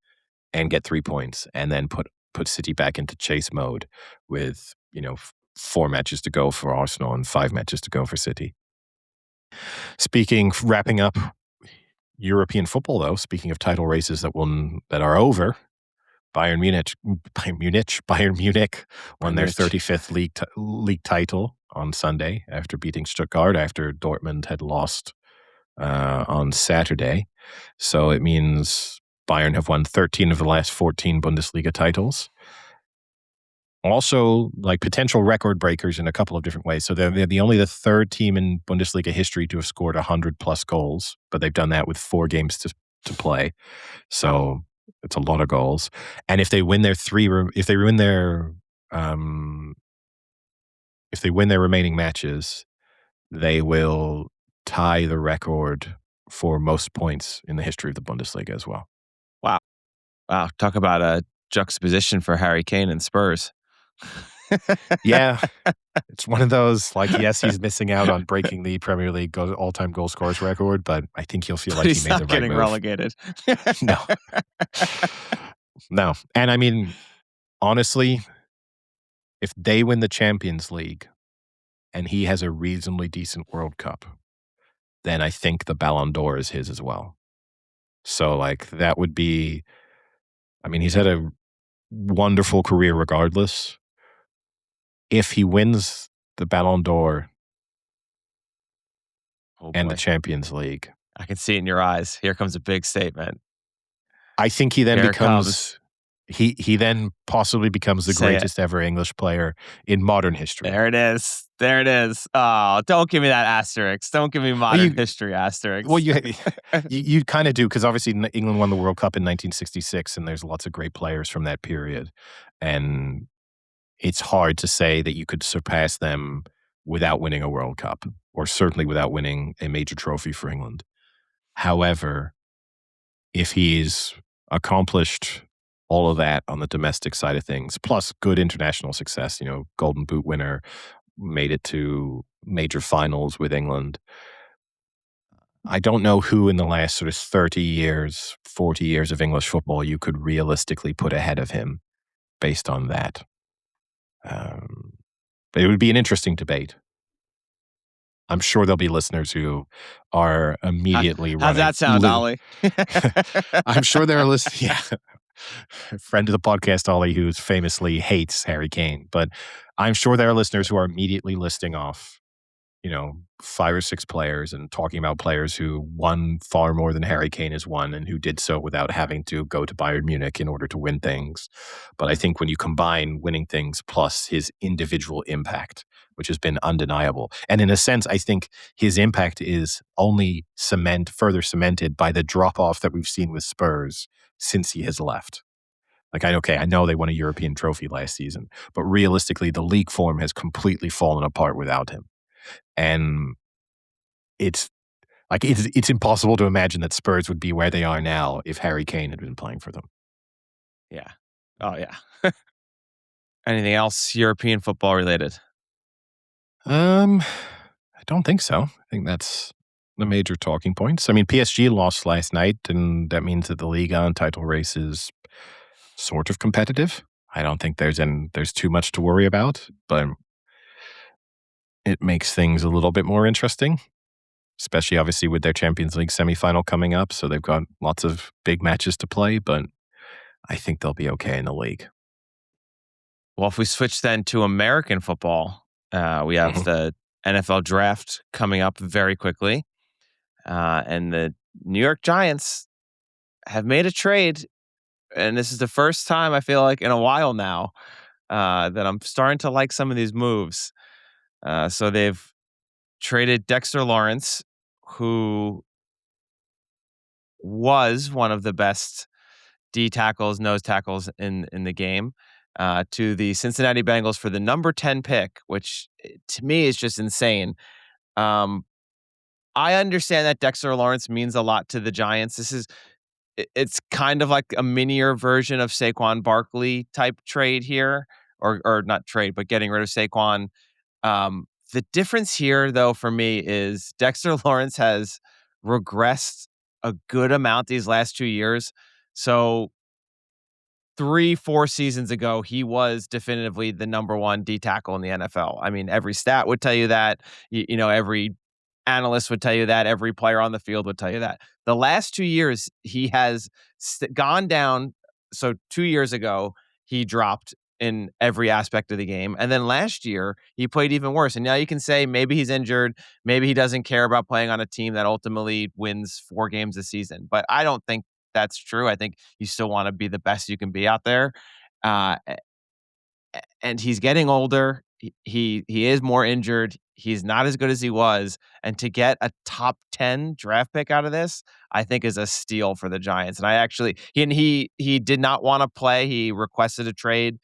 and get 3 points, and then put City back into chase mode with 4 matches to go for Arsenal and 5 matches to go for City. Wrapping up European football though, speaking of title races that are over, Bayern Munich won their 35th league title on Sunday after beating Stuttgart after Dortmund had lost on Saturday. So it means Bayern have won 13 of the last 14 Bundesliga titles. Also, like potential record breakers in a couple of different ways. So they're the third team in Bundesliga history to have scored 100+ goals, but they've done that with 4 games to play. So it's a lot of goals. And if they win their remaining matches, they will tie the record for most points in the history of the Bundesliga as well. Wow. Wow. Talk about a juxtaposition for Harry Kane and Spurs. Yeah, it's one of those, like, yes, he's missing out on breaking the Premier League all-time goal scorers record, but I think he'll feel But like he he's made the not right getting move. relegated. No. No. And I mean, honestly, if they win the Champions League and he has a reasonably decent World Cup, then I think the Ballon d'Or is his as well. So, like, that would be, I mean, he's had a wonderful career regardless. If he wins the Ballon d'Or Oh and the boy. Champions League, I can see it in your eyes. Here comes a big statement. I think he then Here it becomes he then possibly becomes the Say it. greatest ever English player in modern history. There it is. There it is. Oh, don't give me that asterisk. Don't give me modern history asterisk. Well, you kind of do, because obviously England won the World Cup in 1966, and there's lots of great players from that period, and it's hard to say that you could surpass them without winning a World Cup, or certainly without winning a major trophy for England. However, if he's accomplished all of that on the domestic side of things, plus good international success, Golden Boot winner, made it to major finals with England. I don't know who in the last sort of 30 years, 40 years of English football you could realistically put ahead of him based on that. But it would be an interesting debate. I'm sure there'll be listeners who are immediately How's that sound, Ollie? I'm sure there are listeners. Yeah. Friend of the podcast, Ollie, who famously hates Harry Kane. But I'm sure there are listeners who are immediately listing off, 5 or 6 players and talking about players who won far more than Harry Kane has won, and who did so without having to go to Bayern Munich in order to win things. But I think when you combine winning things plus his individual impact, which has been undeniable, and in a sense, I think his impact is only further cemented by the drop-off that we've seen with Spurs since he has left. Like, I know they won a European trophy last season, but realistically, the league form has completely fallen apart without him. And it's impossible to imagine that Spurs would be where they are now if Harry Kane had been playing for them. Yeah. Oh, yeah. Anything else European football related? I don't think so. I think that's the major talking points. I mean, PSG lost last night, and that means that the Ligue title race is sort of competitive. I don't think there's too much to worry about, but it makes things a little bit more interesting, especially obviously with their Champions League semifinal coming up. So they've got lots of big matches to play, but I think they'll be okay in the league. Well, if we switch then to American football, we have the NFL draft coming up very quickly. And the New York Giants have made a trade. And this is the first time I feel like in a while now that I'm starting to like some of these moves. So they've traded Dexter Lawrence, who was one of the best nose tackles in the game, to the Cincinnati Bengals for the number 10 pick, which to me is just insane. I understand that Dexter Lawrence means a lot to the Giants. It's kind of like a minier version of Saquon Barkley type trade here, or not trade, but getting rid of Saquon. The difference here, though, for me is Dexter Lawrence has regressed a good amount these last 2 years. So 3-4 seasons ago, he was definitively the number 1 D tackle in the NFL. I mean, every stat would tell you that. Every analyst would tell you that. Every player on the field would tell you that. The last 2 years, he has gone down. So 2 years ago, he dropped in every aspect of the game. And then last year, he played even worse. And now you can say maybe he's injured. Maybe he doesn't care about playing on a team that ultimately wins 4 games a season. But I don't think that's true. I think you still want to be the best you can be out there. And he's getting older. He is more injured. He's not as good as he was. And to get a top 10 draft pick out of this, I think is a steal for the Giants. And he did not want to play. He requested a trade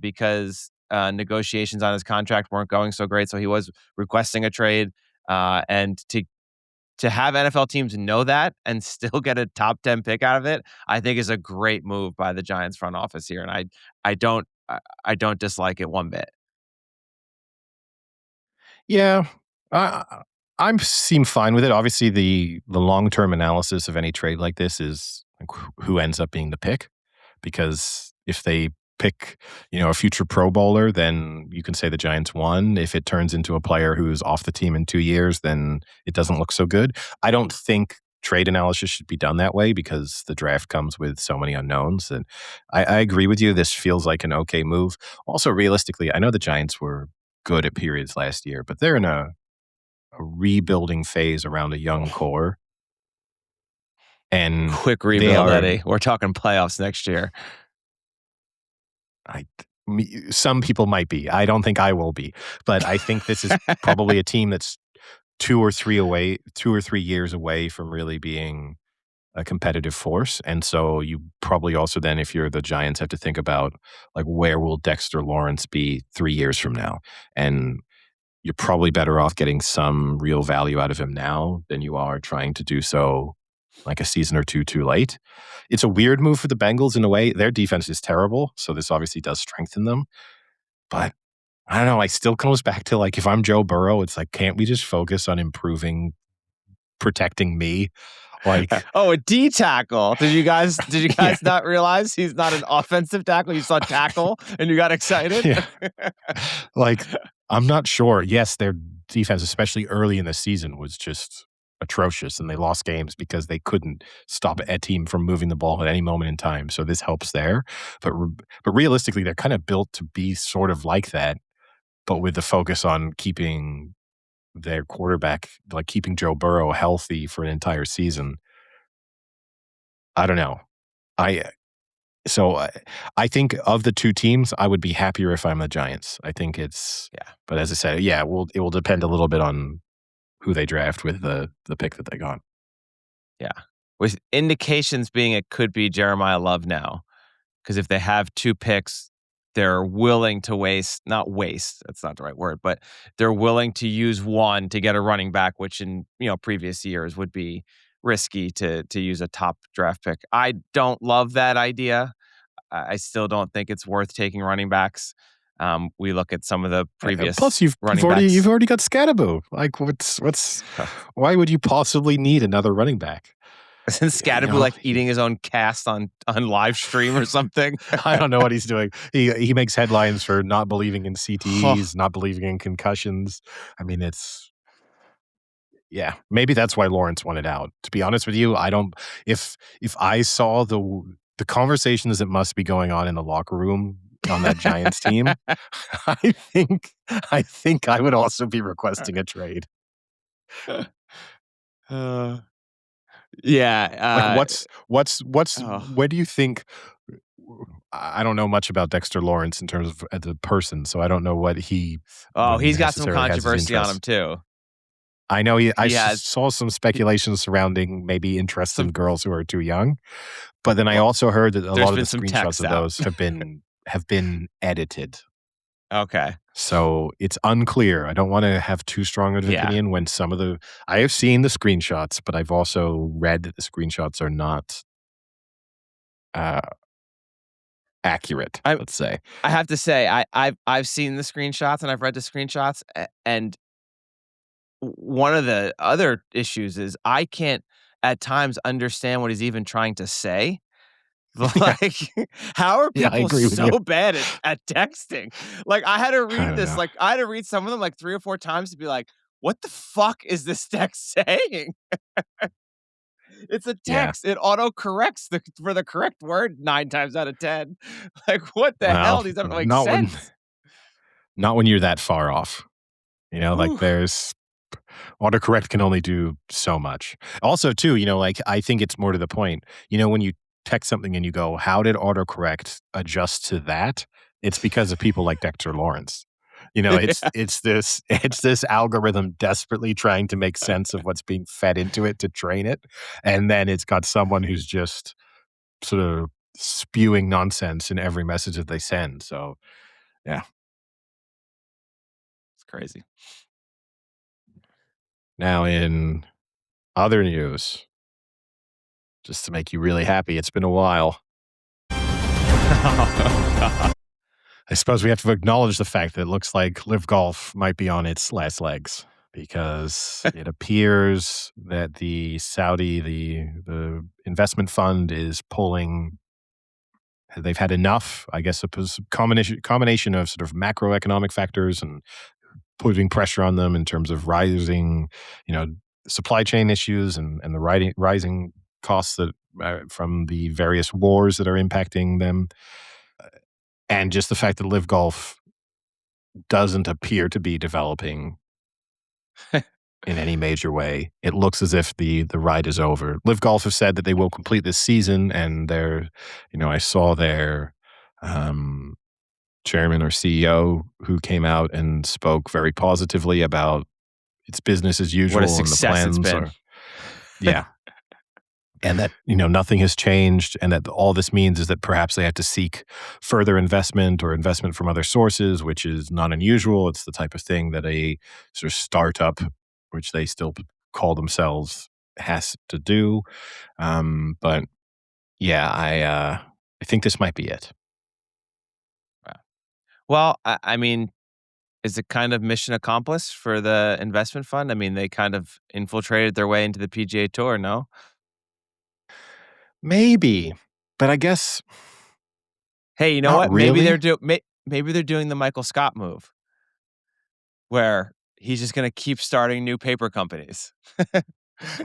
because negotiations on his contract weren't going so great. So he was requesting a trade. And to have NFL teams know that and still get a top 10 pick out of it, I think is a great move by the Giants front office here. And I don't dislike it one bit. Yeah, I I'm seem fine with it. Obviously, the long term analysis of any trade like this is like who ends up being the pick, because if they pick, a future Pro Bowler, then you can say the Giants won. If it turns into a player who's off the team in 2 years, then it doesn't look so good. I don't think trade analysis should be done that way because the draft comes with so many unknowns. And I agree with you. This feels like an okay move. Also, realistically, I know the Giants were good at periods last year, but they're in a rebuilding phase around a young core. And Quick they rebuild, are, Eddie. We're talking playoffs next year. some people might be. I don't think I will be, but I think this is probably a team that's 2 or 3 years away from really being a competitive force. And so you probably also then, if you're the Giants, have to think about like where will Dexter Lawrence be 3 years from now? And you're probably better off getting some real value out of him now than you are trying to do so like a season or two too late. It's a weird move for the Bengals in a way. Their defense is terrible, so this obviously does strengthen them. But I don't know. I still comes back to like if I'm Joe Burrow, it's like, can't we just focus on improving protecting me? Like, Oh, a D tackle. Did you yeah, guys not realize he's not an offensive tackle? You saw tackle and you got excited? yeah. Like, I'm not sure. Yes, their defense, especially early in the season, was just atrocious, and they lost games because they couldn't stop a team from moving the ball at any moment in time. So this helps there. But realistically, they're kind of built to be sort of like that, but with the focus on keeping their quarterback, like keeping Joe Burrow healthy for an entire season. I don't know. I so I think of the two teams, I would be happier if I'm the Giants. I think it's, Yeah. but as I said, yeah, it will depend a little bit on who they draft with the pick that they got. Yeah. With indications being it could be Jeremiah Love now. Because if they have two picks, they're willing to not waste, that's not the right word, but they're willing to use one to get a running back, which in previous years would be risky to use a top draft pick. I don't love that idea. I still don't think it's worth taking running backs. We look at some of the Plus, previous you've running already backs. got Scadaboo. Like, what's why would you possibly need another running back? Isn't You Scadaboo know, like eating his own cast on live stream or something? I don't know what he's doing. He makes headlines for not believing in Oh, CTEs, not believing in concussions. I mean, it's yeah, maybe that's why Lawrence wanted out. To be honest with you, I don't. If I saw the conversations that must be going on in the locker room on that Giants team, I think I think I would also be requesting a trade. uh, Like, yeah. what's Oh, where do you think? I don't know much about Dexter Lawrence in terms of as a person, so I don't know what he oh, he's got some necessarily has his controversy on him interests. too. I know I He has saw some he, speculation surrounding maybe interest some. in girls who are too young, but then I Well, also heard that a there's lot of the been some screenshots texts of out. those have been edited. Okay. So it's unclear. I don't want to have too strong of an Yeah. opinion when some of the I have seen the screenshots, but I've also read that the screenshots are not uh, accurate. I Let's say, I have to say I've seen the screenshots and I've read the screenshots and one of the other issues is I can't at times understand what he's even trying to say. yeah, Like, how are yeah, I people agree with you. so bad at texting? Like, I had to I read don't this, know. like, I had to read some of them like 3 or 4 times to be like, "What the fuck is this text saying?" It's a Yeah. text. It auto corrects for the correct word 9 times out of 10. Like, what the Well, hell? These don't make not when sense. you're that far off. Like Ooh. there's autocorrect can only do so much. Also, too, like I think it's more to the point. When you text something and you go, "How did autocorrect adjust to that?" It's because of people like Dexter Lawrence. Yeah. It's this algorithm desperately trying to make sense of what's being fed into it to train it, and then it's got someone who's just sort of spewing nonsense in every message that they send. So yeah, It's crazy. Now, in other news, just to make you really happy, it's been a while. I suppose we have to acknowledge the fact that it looks like Live Golf might be on its last legs because it appears that the Saudi, the investment fund is pulling. They've had enough, I guess, a combination of sort of macroeconomic factors and putting pressure on them in terms of rising, supply chain issues and the rising costs that from the various wars that are impacting them, and just the fact that Live Golf doesn't appear to be developing in any major way. It looks as if the ride is over. Live Golf have said that they will complete this season, and I saw their chairman or CEO who came out and spoke very positively about it's business as usual. What a success and the it's plans been. are, yeah. And that, nothing has changed, and that all this means is that perhaps they have to seek further investment or investment from other sources, which is not unusual. It's the type of thing that a sort of startup, which they still call themselves, has to do. But yeah, I think this might be it. Well, I mean, is it kind of mission accomplished for the investment fund? I mean, they kind of infiltrated their way into the PGA Tour, no? Maybe, but I guess Hey, you know not what? Maybe really. maybe they're doing the Michael Scott move, where he's just gonna keep starting new paper companies.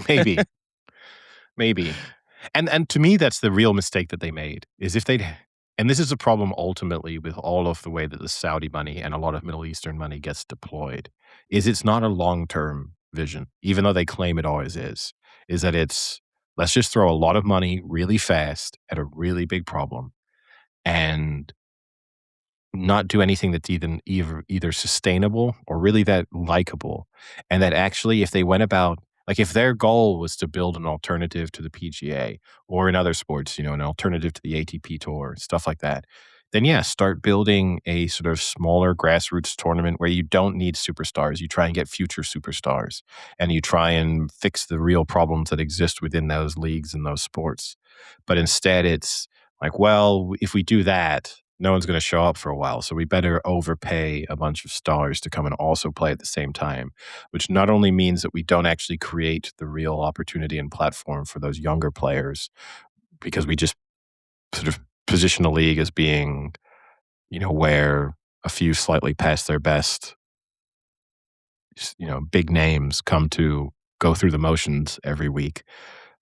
Maybe. Maybe. And to me, that's the real mistake that they made, is if they'd and this is a problem ultimately with all of the way that the Saudi money and a lot of Middle Eastern money gets deployed, is it's not a long-term vision, even though they claim it always is that it's, let's just throw a lot of money really fast at a really big problem and not do anything that's either sustainable or really that likable. And that actually, if they went about, like, if their goal was to build an alternative to the PGA or in other sports, an alternative to the ATP tour, stuff like that, then yeah, start building a sort of smaller grassroots tournament where you don't need superstars. You try and get future superstars and you try and fix the real problems that exist within those leagues and those sports. But instead, it's like, well, if we do that, no one's going to show up for a while. So we better overpay a bunch of stars to come and also play at the same time, which not only means that we don't actually create the real opportunity and platform for those younger players, because we just sort of position a league as being, where a few slightly past their best, big names come to go through the motions every week.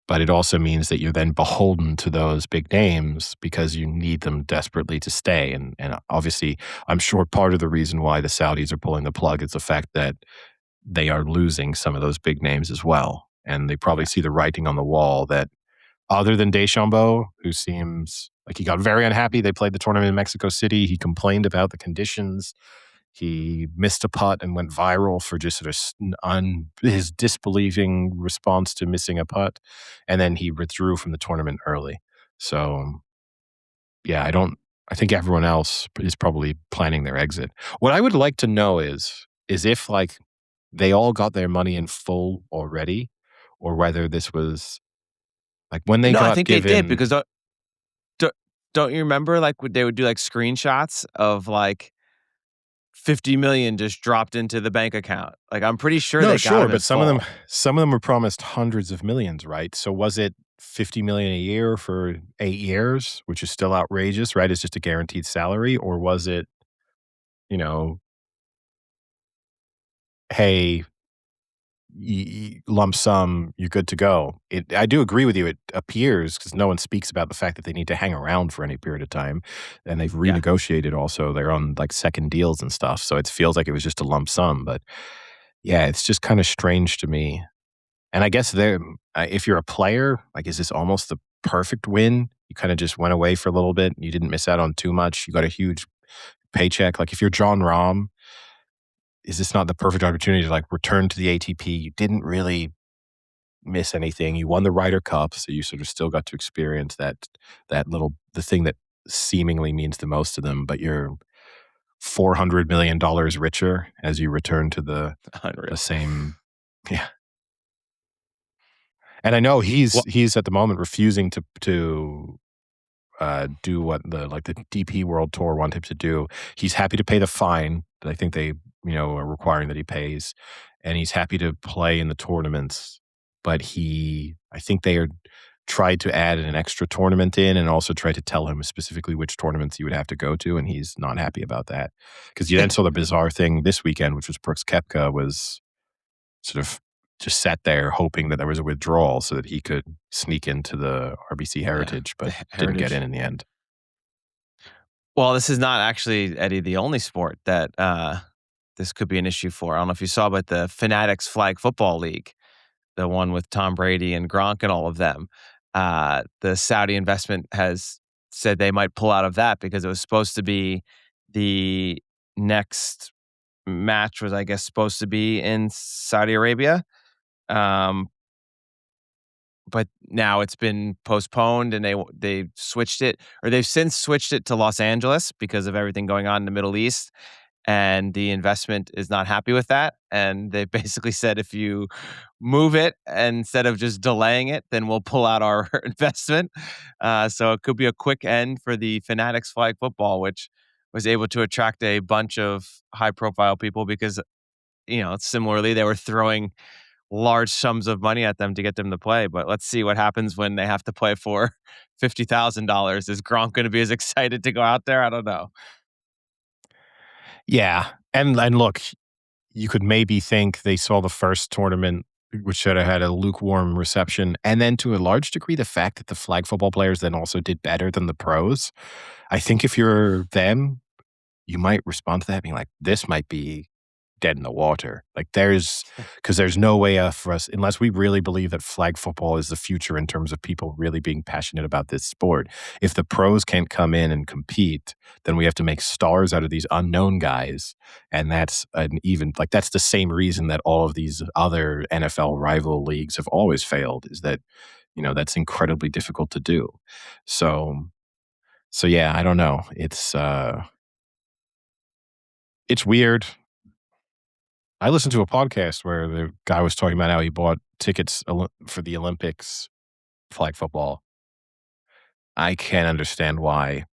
But it also means that you're then beholden to those big names because you need them desperately to stay. And obviously, I'm sure part of the reason why the Saudis are pulling the plug is the fact that they are losing some of those big names as well. And they probably see the writing on the wall that, other than Deschambault, who seems like he got very unhappy. They played the tournament in Mexico City. He complained about the conditions. He missed a putt and went viral for just sort of his disbelieving response to missing a putt. And then he withdrew from the tournament early. So, yeah, I think everyone else is probably planning their exit. What I would like to know is if, like, they all got their money in full already, or whether this was like when they No, I got think they did given. because don't don't you remember, like, they would do, like, screenshots of, like, 50 million just dropped into the bank account? Like, I'm pretty sure No, they got sure, them in but some of them full. were promised hundreds of millions, right? So was it 50 million a year for 8 years, which is still outrageous, right? It's just a guaranteed salary, or was it, you know, hey, lump sum, you're good to go. I do agree with you. It appears, because no one speaks about the fact that they need to hang around for any period of time, and they've Yeah. renegotiated also. They're on like second deals and stuff, so it feels like it was just a lump sum. But yeah, it's just kind of strange to me. And I guess if you're a player, like, is this almost the perfect win? You kind of just went away for a little bit. You didn't miss out on too much. You got a huge paycheck. Like, if you're John Rahm, is this not the perfect opportunity to, like, return to the ATP? You didn't really miss anything. You won the Ryder Cup, so you sort of still got to experience the thing that seemingly means the most to them. But you're $400 million richer as you return to the Unreal. same. Yeah. And I know Well, he's at the moment refusing to do what the DP World Tour want him to do. He's happy to pay the fine that I think they, are requiring that he pays, and he's happy to play in the tournaments. But I think they are tried to add an extra tournament in, and also tried to tell him specifically which tournaments he would have to go to, and he's not happy about that. Because you then saw the bizarre thing this weekend, which was Brooks Koepka was sort of just sat there hoping that there was a withdrawal so that he could sneak into the RBC yeah, Heritage, the but didn't get heritage. in the end. Well, this is not actually, Eddie, the only sport that this could be an issue for. I don't know if you saw, but the Fanatics Flag Football League, the one with Tom Brady and Gronk and all of them, the Saudi investment has said they might pull out of that because it was supposed to be the next match was, I guess, supposed to be in Saudi Arabia. Um, but now it's been postponed and they switched it, or they've since switched it to Los Angeles because of everything going on in the Middle East, and the investment is not happy with that, and they basically said if you move it instead of just delaying it, then we'll pull out our investment. So it could be a quick end for the Fanatics Flag Football, which was able to attract a bunch of high profile people because similarly they were throwing large sums of money at them to get them to play. But let's see what happens when they have to play for $50,000. Is Gronk going to be as excited to go out there? I don't know. Yeah, and look, you could maybe think they saw the first tournament, which should have had a lukewarm reception, and then to a large degree, the fact that the flag football players then also did better than the pros. I think if you're them, you might respond to that being like, "This might be dead in the water." Like because there's no way for us, unless we really believe that flag football is the future in terms of people really being passionate about this sport. If the pros can't come in and compete, then we have to make stars out of these unknown guys. And that's that's the same reason that all of these other NFL rival leagues have always failed, is that, that's incredibly difficult to do. So yeah, I don't know. It's weird. I listened to a podcast where the guy was talking about how he bought tickets for the Olympics flag football. I can't understand why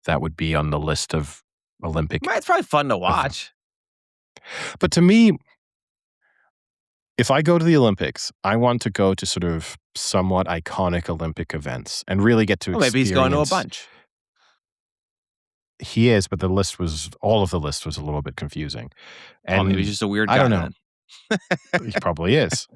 that would be on the list of Olympic. It's probably fun to Of, watch. but to me, if I go to the Olympics, I want to go to sort of somewhat iconic Olympic events and really get to Well, maybe he's going to a experience. bunch. He is, but all of the list was a little bit confusing. Well, maybe he's And just a weird I guy don't know. then. He probably is.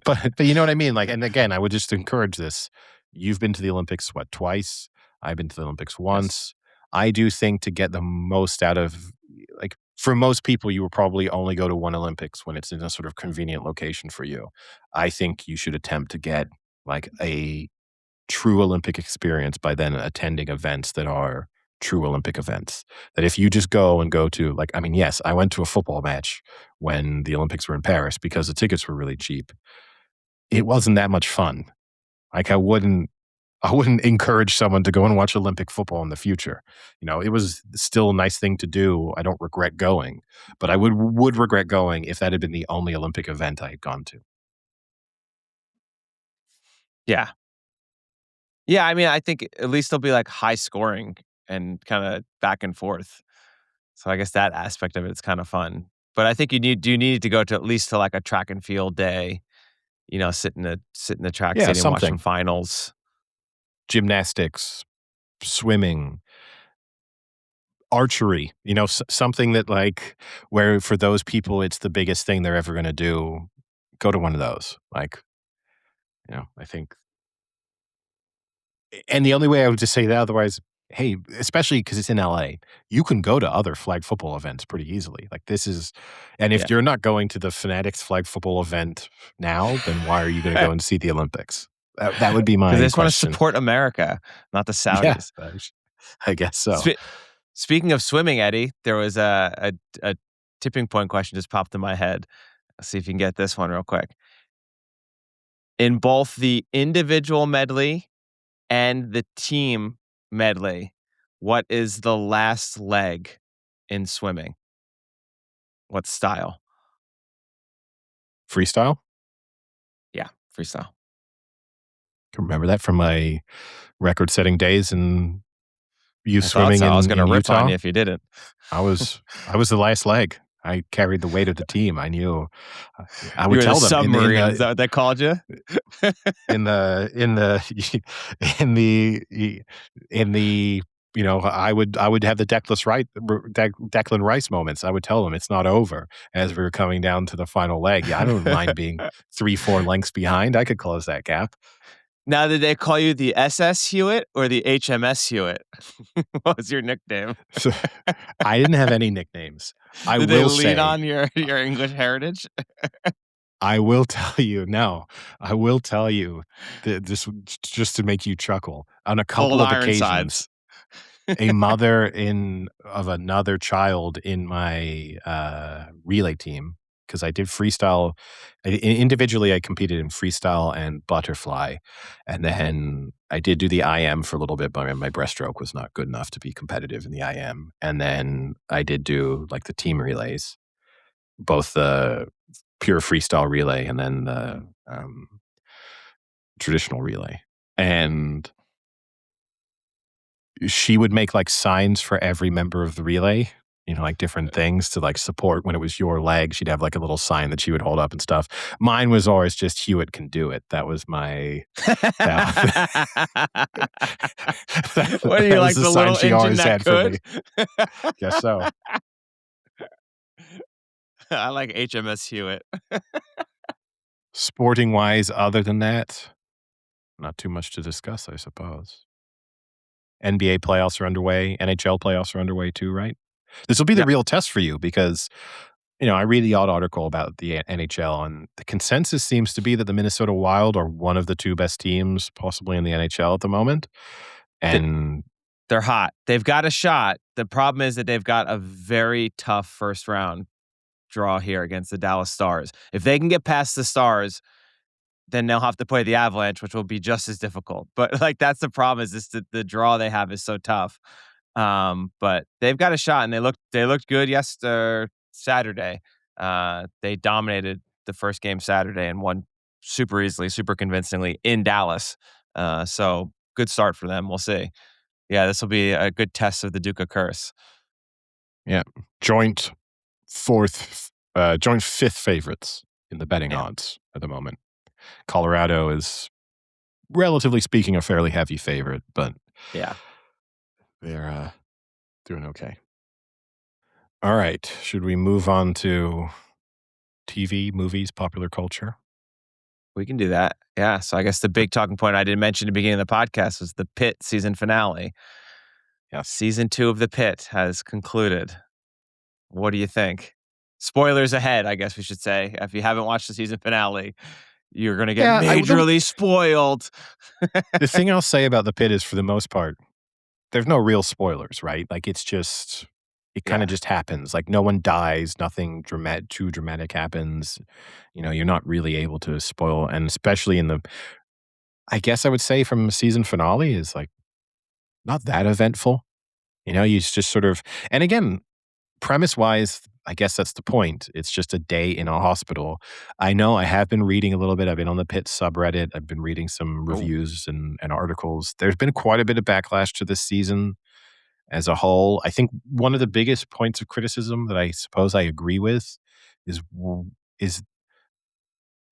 But you know what I mean? Like, and again, I would just encourage this. You've been to the Olympics, what, twice? I've been to the Olympics Yes. once. I do think to get the most out of, like, for most people, you will probably only go to one Olympics when it's in a sort of convenient location for you. I think you should attempt to get like a true Olympic experience by then attending events that are true Olympic events. That if you just go to, like, I mean, yes, I went to a football match when the Olympics were in Paris because the tickets were really cheap. It wasn't that much fun. Like, I wouldn't encourage someone to go and watch Olympic football in the future. It was still a nice thing to do. I don't regret going, but I would regret going if that had been the only Olympic event I had gone to. Yeah. Yeah, I mean, I think at least they'll be like high scoring and kind of back and forth. So I guess that aspect of it's kind of fun. But I think you need to go to at least to like a track and field day, sit in the track Yeah, stadium, watch some something. finals. Gymnastics, swimming, archery, something that, like, where for those people it's the biggest thing they're ever going to do. Go to one of those. Like, I think, and the only way I would just say that, otherwise, hey, especially because it's in LA, you can go to other flag football events pretty easily. Like, this is, and Yeah. if you're not going to the Fanatics flag football event now, then why are you going to go and see the Olympics? That would be Because they my just want to question. support America, not the Yeah, Saudis. I guess so. Speaking of swimming, Eddie, there was a tipping point question just popped in my head. Let's see if you can get this one real quick. In both the individual medley and the team medley, what is the last leg in swimming? What style? Freestyle? Yeah, Freestyle. Remember that from my record-setting days in youth swimming I was in going to rip on Utah? you if you didn't. I was the last leg. I carried the weight of the team. I knew. I You would were the tell them submarine. Is that what they called you? in the in the I would have the Declan Rice moments. I would tell them it's not over as we were coming down to the final leg. Yeah, I don't mind being 3-4 lengths behind. I could close that gap. Now, did they call you the SS Hewitt or the HMS Hewitt? What was your nickname? So, I didn't have any nicknames. Did they lean on your English heritage? I will tell you that this just to make you chuckle. On a couple Old of occasions, Ironsides. a mother of another child in my relay team, because I did freestyle. Individually, I competed in freestyle and butterfly, and then I did do the IM for a little bit, but my breaststroke was not good enough to be competitive in the IM. And then I did do like the team relays, both the pure freestyle relay and then the traditional relay. And she would make like signs for every member of the relay, like different things to like support when it was your leg. She'd have like a little sign that she would hold up and stuff. Mine was always just Hewitt can do it. That was my. What are you, like the little engine that could? Guess so. I like HMS Hewitt. Sporting wise, other than that, not too much to discuss, I suppose. NBA playoffs are underway. NHL playoffs are underway too, right? This will be the real test for you because, I read the odd article about the NHL, and the consensus seems to be that the Minnesota Wild are one of the two best teams possibly in the NHL at the moment. And they're hot. They've got a shot. The problem is that they've got a very tough first round draw here against the Dallas Stars. If they can get past the Stars, then they'll have to play the Avalanche, which will be just as difficult. But like that's the problem is this the draw they have is so tough. But they've got a shot, and they looked good Saturday. They dominated the first game Saturday and won super easily, super convincingly in Dallas. So good start for them. We'll see. Yeah, this will be a good test of the Duca curse. Yeah, joint fifth favorites in the betting odds at the moment. Colorado is, relatively speaking, a fairly heavy favorite, but yeah, they're doing okay. All right, should we move on to TV, movies, popular culture? We can do that. Yeah, so I guess the big talking point I didn't mention at the beginning of the podcast was the Pit season finale. Yeah, season 2 of the Pit has concluded. What do you think? Spoilers ahead, I guess we should say. If you haven't watched the season finale, you're going to get majorly spoiled. The thing I'll say about the Pit is, for the most part, there's no real spoilers, right? Like it kind of just happens. Like no one dies, nothing too dramatic happens. You're not really able to spoil, and especially I guess I would say from season finale is like not that eventful. You just sort of, and again, premise-wise, I guess that's the point. It's just a day in a hospital. I know I have been reading a little bit. I've been on the Pit subreddit. I've been reading some reviews and articles. There's been quite a bit of backlash to this season as a whole. I think one of the biggest points of criticism that I suppose I agree with is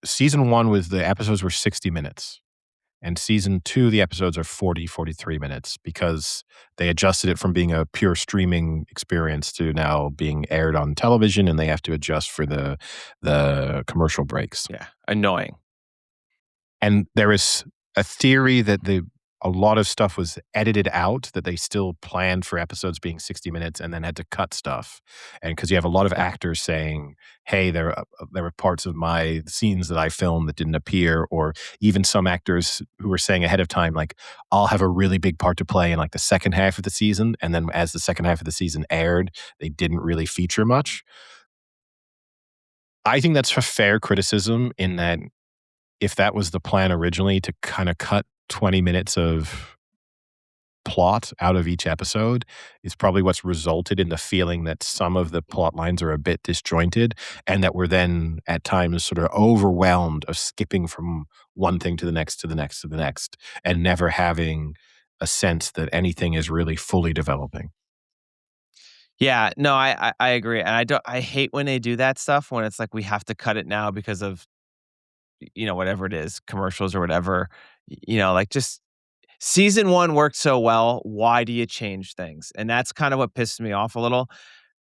season 1 was the episodes were 60 minutes. And season 2, the episodes are 40, 43 minutes because they adjusted it from being a pure streaming experience to now being aired on television, and they have to adjust for the commercial breaks. Yeah, annoying. And there is a theory that a lot of stuff was edited out, that they still planned for episodes being 60 minutes and then had to cut stuff. And because you have a lot of actors saying, hey, there were parts of my scenes that I filmed that didn't appear, or even some actors who were saying ahead of time, like, I'll have a really big part to play in like the second half of the season. And then as the second half of the season aired, they didn't really feature much. I think that's a fair criticism, in that if that was the plan originally, to kind of cut 20 minutes of plot out of each episode is probably what's resulted in the feeling that some of the plot lines are a bit disjointed and that we're then at times sort of overwhelmed of skipping from one thing to the next, to the next, to the next, and never having a sense that anything is really fully developing. Yeah, no, I agree, and I hate when they do that stuff when it's like we have to cut it now because of, whatever it is, commercials or whatever. Like just season 1 worked so well, why do you change things? And that's kind of what pissed me off a little.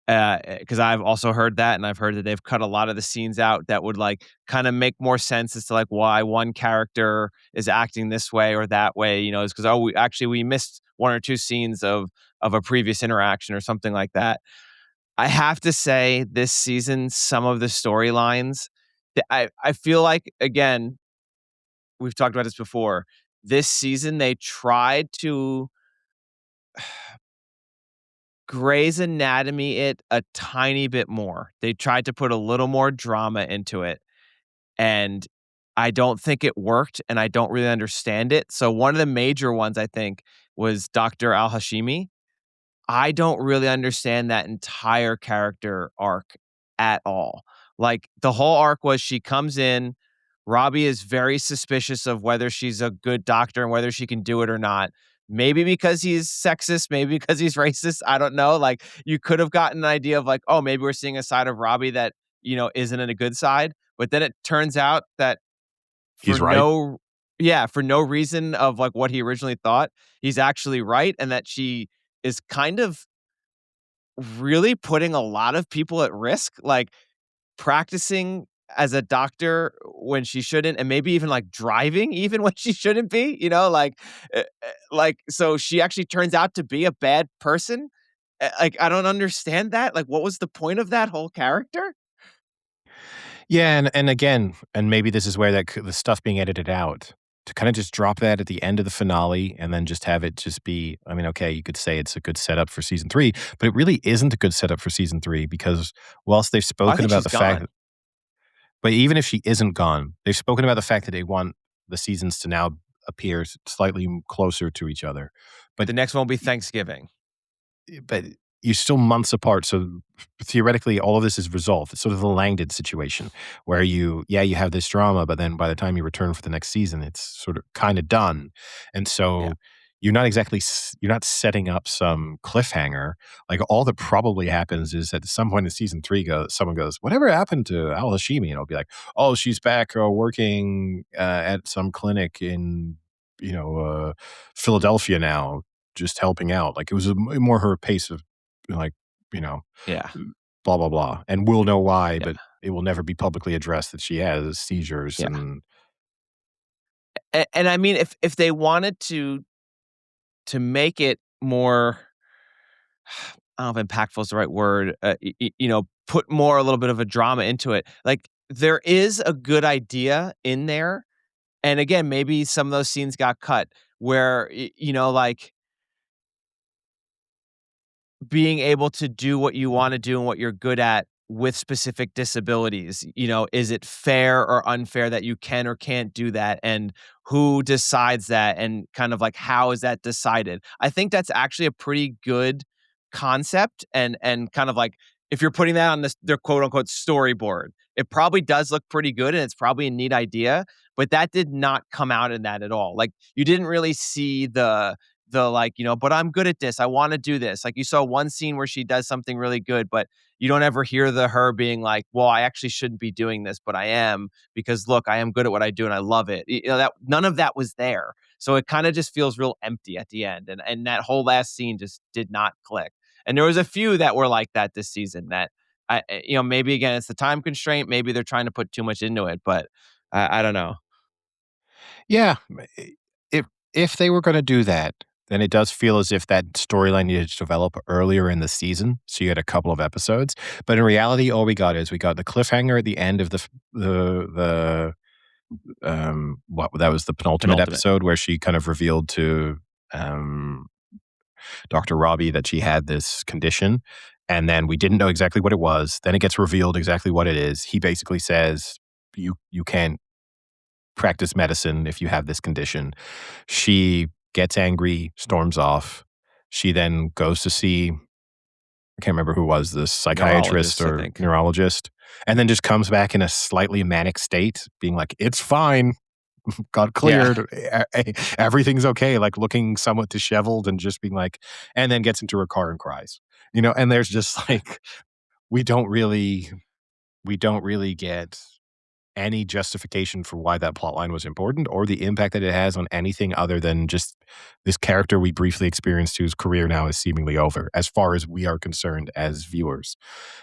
Because I've also heard that, and I've heard that they've cut a lot of the scenes out that would, like, kinda make more sense as to, like, why one character is acting this way or that way, is 'cause, "Oh, we missed 1 or 2 scenes of a previous interaction," or something like that. I have to say this season, some of the storylines that I feel like, again, we've talked about this before, this season, they tried to Grey's Anatomy it a tiny bit more. They tried to put a little more drama into it, and I don't think it worked, and I don't really understand it. So one of the major ones, I think, was Dr. Al-Hashimi. I don't really understand that entire character arc at all. Like, the whole arc was she comes in, Robbie is very suspicious of whether she's a good doctor and whether she can do it or not. Maybe because he's sexist, maybe because he's racist, I don't know. Like, you could have gotten an idea of like, oh, maybe we're seeing a side of Robbie that, isn't in a good side. But then it turns out that for He's right. no for no reason of like what he originally thought, he's actually right, and that she is kind of really putting a lot of people at risk, like practicing as a doctor when she shouldn't, and maybe even like driving even when she shouldn't be, so she actually turns out to be a bad person. Like, I don't understand that. Like, what was the point of that whole character? Yeah, and again, and maybe this is where the stuff being edited out, to kinda just drop that at the end of the finale and then just have it just be, I mean, okay, you could say it's a good setup for season 3, but it really isn't a good setup for season 3 because whilst they've I spoken think about she's the fact gone. that, but even if she isn't gone, they've spoken about the fact that they want the seasons to now appear slightly closer to each other. But The next one will be Thanksgiving. but you're still months apart, so theoretically, all of this is resolved. It's sort of the Langdon situation where you have this drama, but then by the time you return for the next season, it's sort of kinda done, and Yeah. so you're not setting up some cliffhanger. Like, all that probably happens is at some point in season 3 someone goes, "Whatever happened to Al Hashimi?" And I'll be like, "Oh, she's back, working, at some clinic in, Philadelphia now, just helping out." Like, it was more her pace of like, you know, Yeah. blah, blah, blah. And we'll know why, Yeah. but it will never be publicly addressed that she has seizures Yeah. and And I mean, if they wanted to make it more, I don't know if impactful is the right word, put more a little bit of a drama into it. Like, there is a good idea in there, and again, maybe some of those scenes got cut where, like being able to do what you wanna do and what you're good at with specific disabilities, is it fair or unfair that you can or can't do that, and who decides that, and kind of like how is that decided? I think that's actually a pretty good concept, and kind of like if you're putting that on their quote unquote storyboard, it probably does look pretty good and it's probably a neat idea, but that did not come out in that at all. Like, you didn't really see the like, but I'm good at this. I want to do this. Like, you saw one scene where she does something really good, but you don't ever hear her being like, well, I actually shouldn't be doing this, but I am because look, I am good at what I do and I love it. That none of that was there. So it kind of just feels real empty at the end. And that whole last scene just did not click. And there was a few that were like that this season that maybe again, it's the time constraint. Maybe they're trying to put too much into it, but I don't know. yeah, if if they were gonna do that, then it does feel as if that storyline needed to develop earlier in the season, so you had a couple of episodes. But in reality, all we got the cliffhanger at the end of what that was the penultimate Penultimate. episode where she kind of revealed to, um Dr. Robbie that she had this condition, and then we didn't know exactly what it was. Then it gets revealed exactly what it is. He basically says, you can't practice medicine if you have this condition." She gets angry, storms off. She then goes to see, I can't remember who was this, psychiatrist Neurologist, I or think. neurologist, and then just comes back in a slightly manic state, being like, it's fine. Got Yeah. cleared. Everything's okay. Like looking somewhat disheveled and just being like, and then gets into her car and cries. And there's just like, we don't really get any justification for why that plot line was important or the impact that it has on anything other than just this character we briefly experienced whose career now is seemingly over, as far as we are concerned as viewers.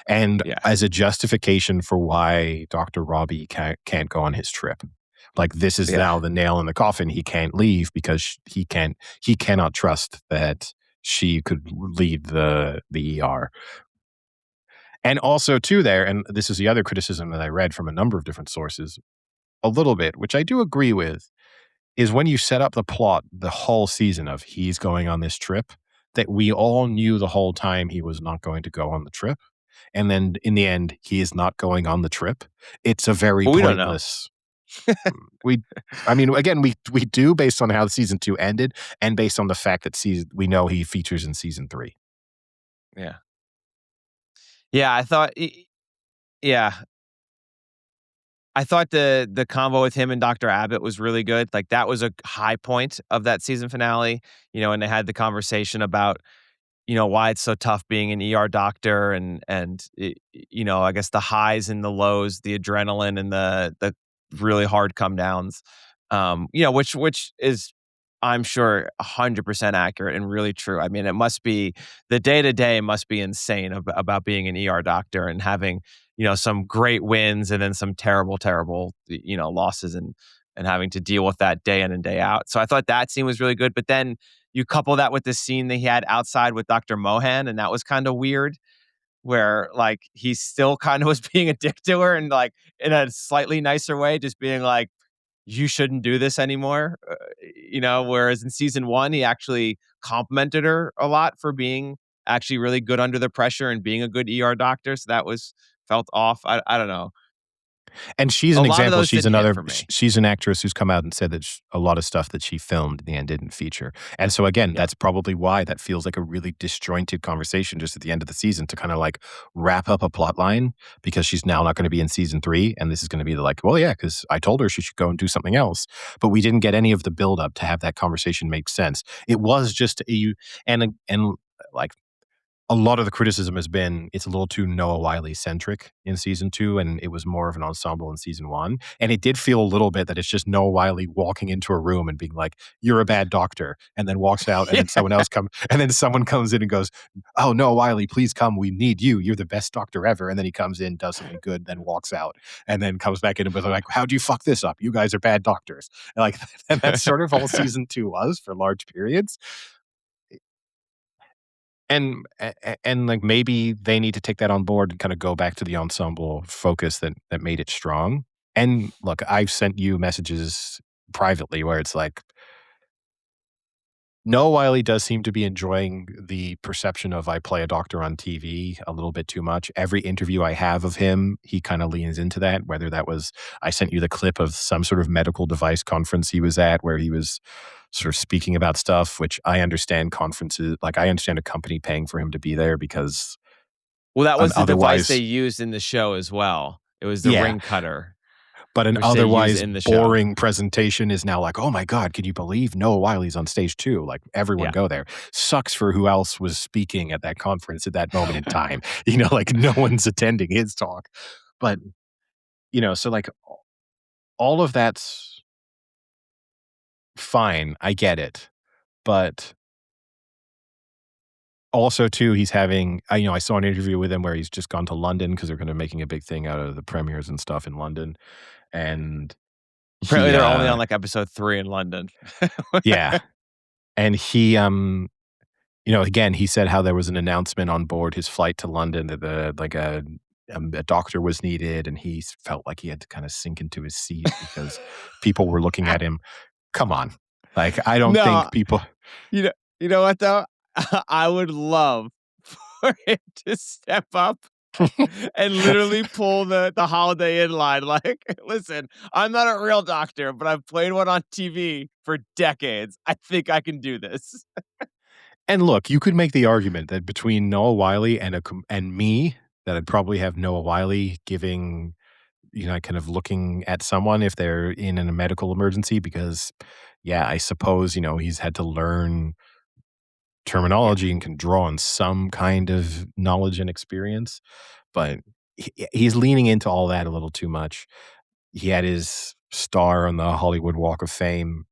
And Yeah. as a justification for why Dr. Robbie can't go on his trip. Like, this is Yeah. now the nail in the coffin. He can't leave because he cannot trust that she could lead the ER. And also, too, and this is the other criticism that I read from a number of different sources, a little bit, which I do agree with, is when you set up the plot the whole season of he's going on this trip, that we all knew the whole time he was not going to go on the trip. And then in the end, he is not going on the trip. It's a very But we don't know. pointless. Again, we do based on how season 2 ended and based on the fact that we know he features in season 3. Yeah. Yeah, I thought yeah. I thought the convo with him and Dr. Abbott was really good. Like, that was a high point of that season finale, and they had the conversation about, why it's so tough being an ER doctor and I guess the highs and the lows, the adrenaline and the really hard come downs. Which is, I'm sure, 100% accurate and really true. I mean, it must be the day-to-day must be insane about being an ER doctor and having, some great wins and then some terrible, terrible, losses and having to deal with that day in and day out. So I thought that scene was really good. But then you couple that with the scene that he had outside with Dr. Mohan, and that was kind of weird, where like he still kind of was being a dick to her and like in a slightly nicer way, just being like, you shouldn't do this anymore. Whereas in season 1, he actually complimented her a lot for being actually really good under the pressure and being a good ER doctor. So that felt off. I don't know. And she's A an lot of example. those She's didn't hit another. for me. She's an actress who's come out and said that a lot of stuff that she filmed in the end didn't feature. And so again, Yeah. that's probably why that feels like a really disjointed conversation just at the end of the season to kind of like wrap up a plot line, because she's now not going to be in season 3, and this is going to be like, well, yeah, because I told her she should go and do something else, but we didn't get any of the build up to have that conversation make sense. It was just and like, a lot of the criticism has been it's a little too Noah Wyle centric in season 2, and it was more of an ensemble in season 1. And it did feel a little bit that it's just Noah Wyle walking into a room and being like, "You're a bad doctor," and then walks out, and Yeah. then someone comes in and goes, "Oh, Noah Wyle, please come. We need you. You're the best doctor ever." And then he comes in, does something good, then walks out, and then comes back in and be like, "How'd you fuck this up? You guys are bad doctors." And that's sort of all season 2 was for large periods. And like, maybe they need to take that on board and kind of go back to the ensemble focus that made it strong. And look, I've sent you messages privately where it's like, Noah Wyle does seem to be enjoying the perception of I play a doctor on TV a little bit too much. Every interview I have of him, he kind of leans into that, whether that was, I sent you the clip of some sort of medical device conference he was at where he was sort of speaking about stuff, which I understand conferences, like I understand a company paying for him to be there because Well, that was the device they otherwise, used in the show as well. It was the yeah. ring cutter, But an which they use otherwise in the show. boring presentation is now like, oh my God, can you believe Noah Wyle's on stage too? Like, everyone Yeah. go there. Sucks for who else was speaking at that conference at that moment in time. Like no one's attending his talk. But, so like all of that's fine. I get it. But also too, he's having, I saw an interview with him where he's just gone to London because they're going to making a big thing out of the premieres and stuff in London. And Apparently he, they're only on like episode 3 in London. yeah. And he, again, he said how there was an announcement on board his flight to London that a doctor was needed, and he felt like he had to kind of sink into his seat because people were looking at him. Come on. Like, I don't No, think people. you know what though? I would love for him to step up and literally pull the Holiday Inn line. Like, listen, I'm not a real doctor, but I've played one on TV for decades. I think I can do this. And look, you could make the argument that between Noah Wyle and me, that I'd probably have Noah Wyle giving, kind of looking at someone if they're in a medical emergency because, yeah, I suppose, he's had to learn terminology and can draw on some kind of knowledge and experience, but he's leaning into all that a little too much. He had his star on the Hollywood Walk of Fame.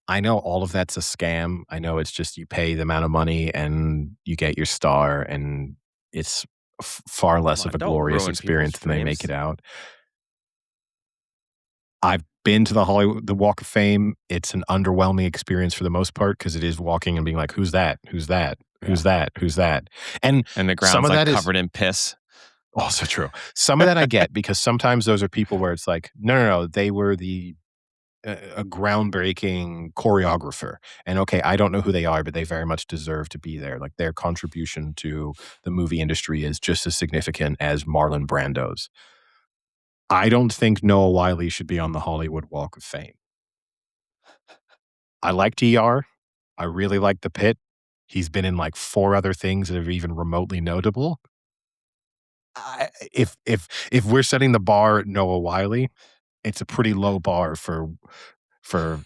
I know all of that's a scam. I know it's just you pay the amount of money and you get your star, and it's far less Come of on, a don't glorious ruin people's experience than they make dreams. it out. I've been to the Walk of Fame. It's an underwhelming experience for the most part because it is walking and being like, "Who's that? Who's that? Who's that? Who's that?" And And the some ground's of like that is covered in piss. also true. Some of that I get because sometimes those are people where it's like, no, they were a groundbreaking choreographer. And okay, I don't know who they are, but they very much deserve to be there. Like their contribution to the movie industry is just as significant as Marlon Brando's. I don't think Noah Wyle should be on the Hollywood Walk of Fame. I liked ER. I really like The Pit. He's been in like 4 other things that are even remotely notable. If we're setting the bar at Noah Wyle, it's a pretty low bar for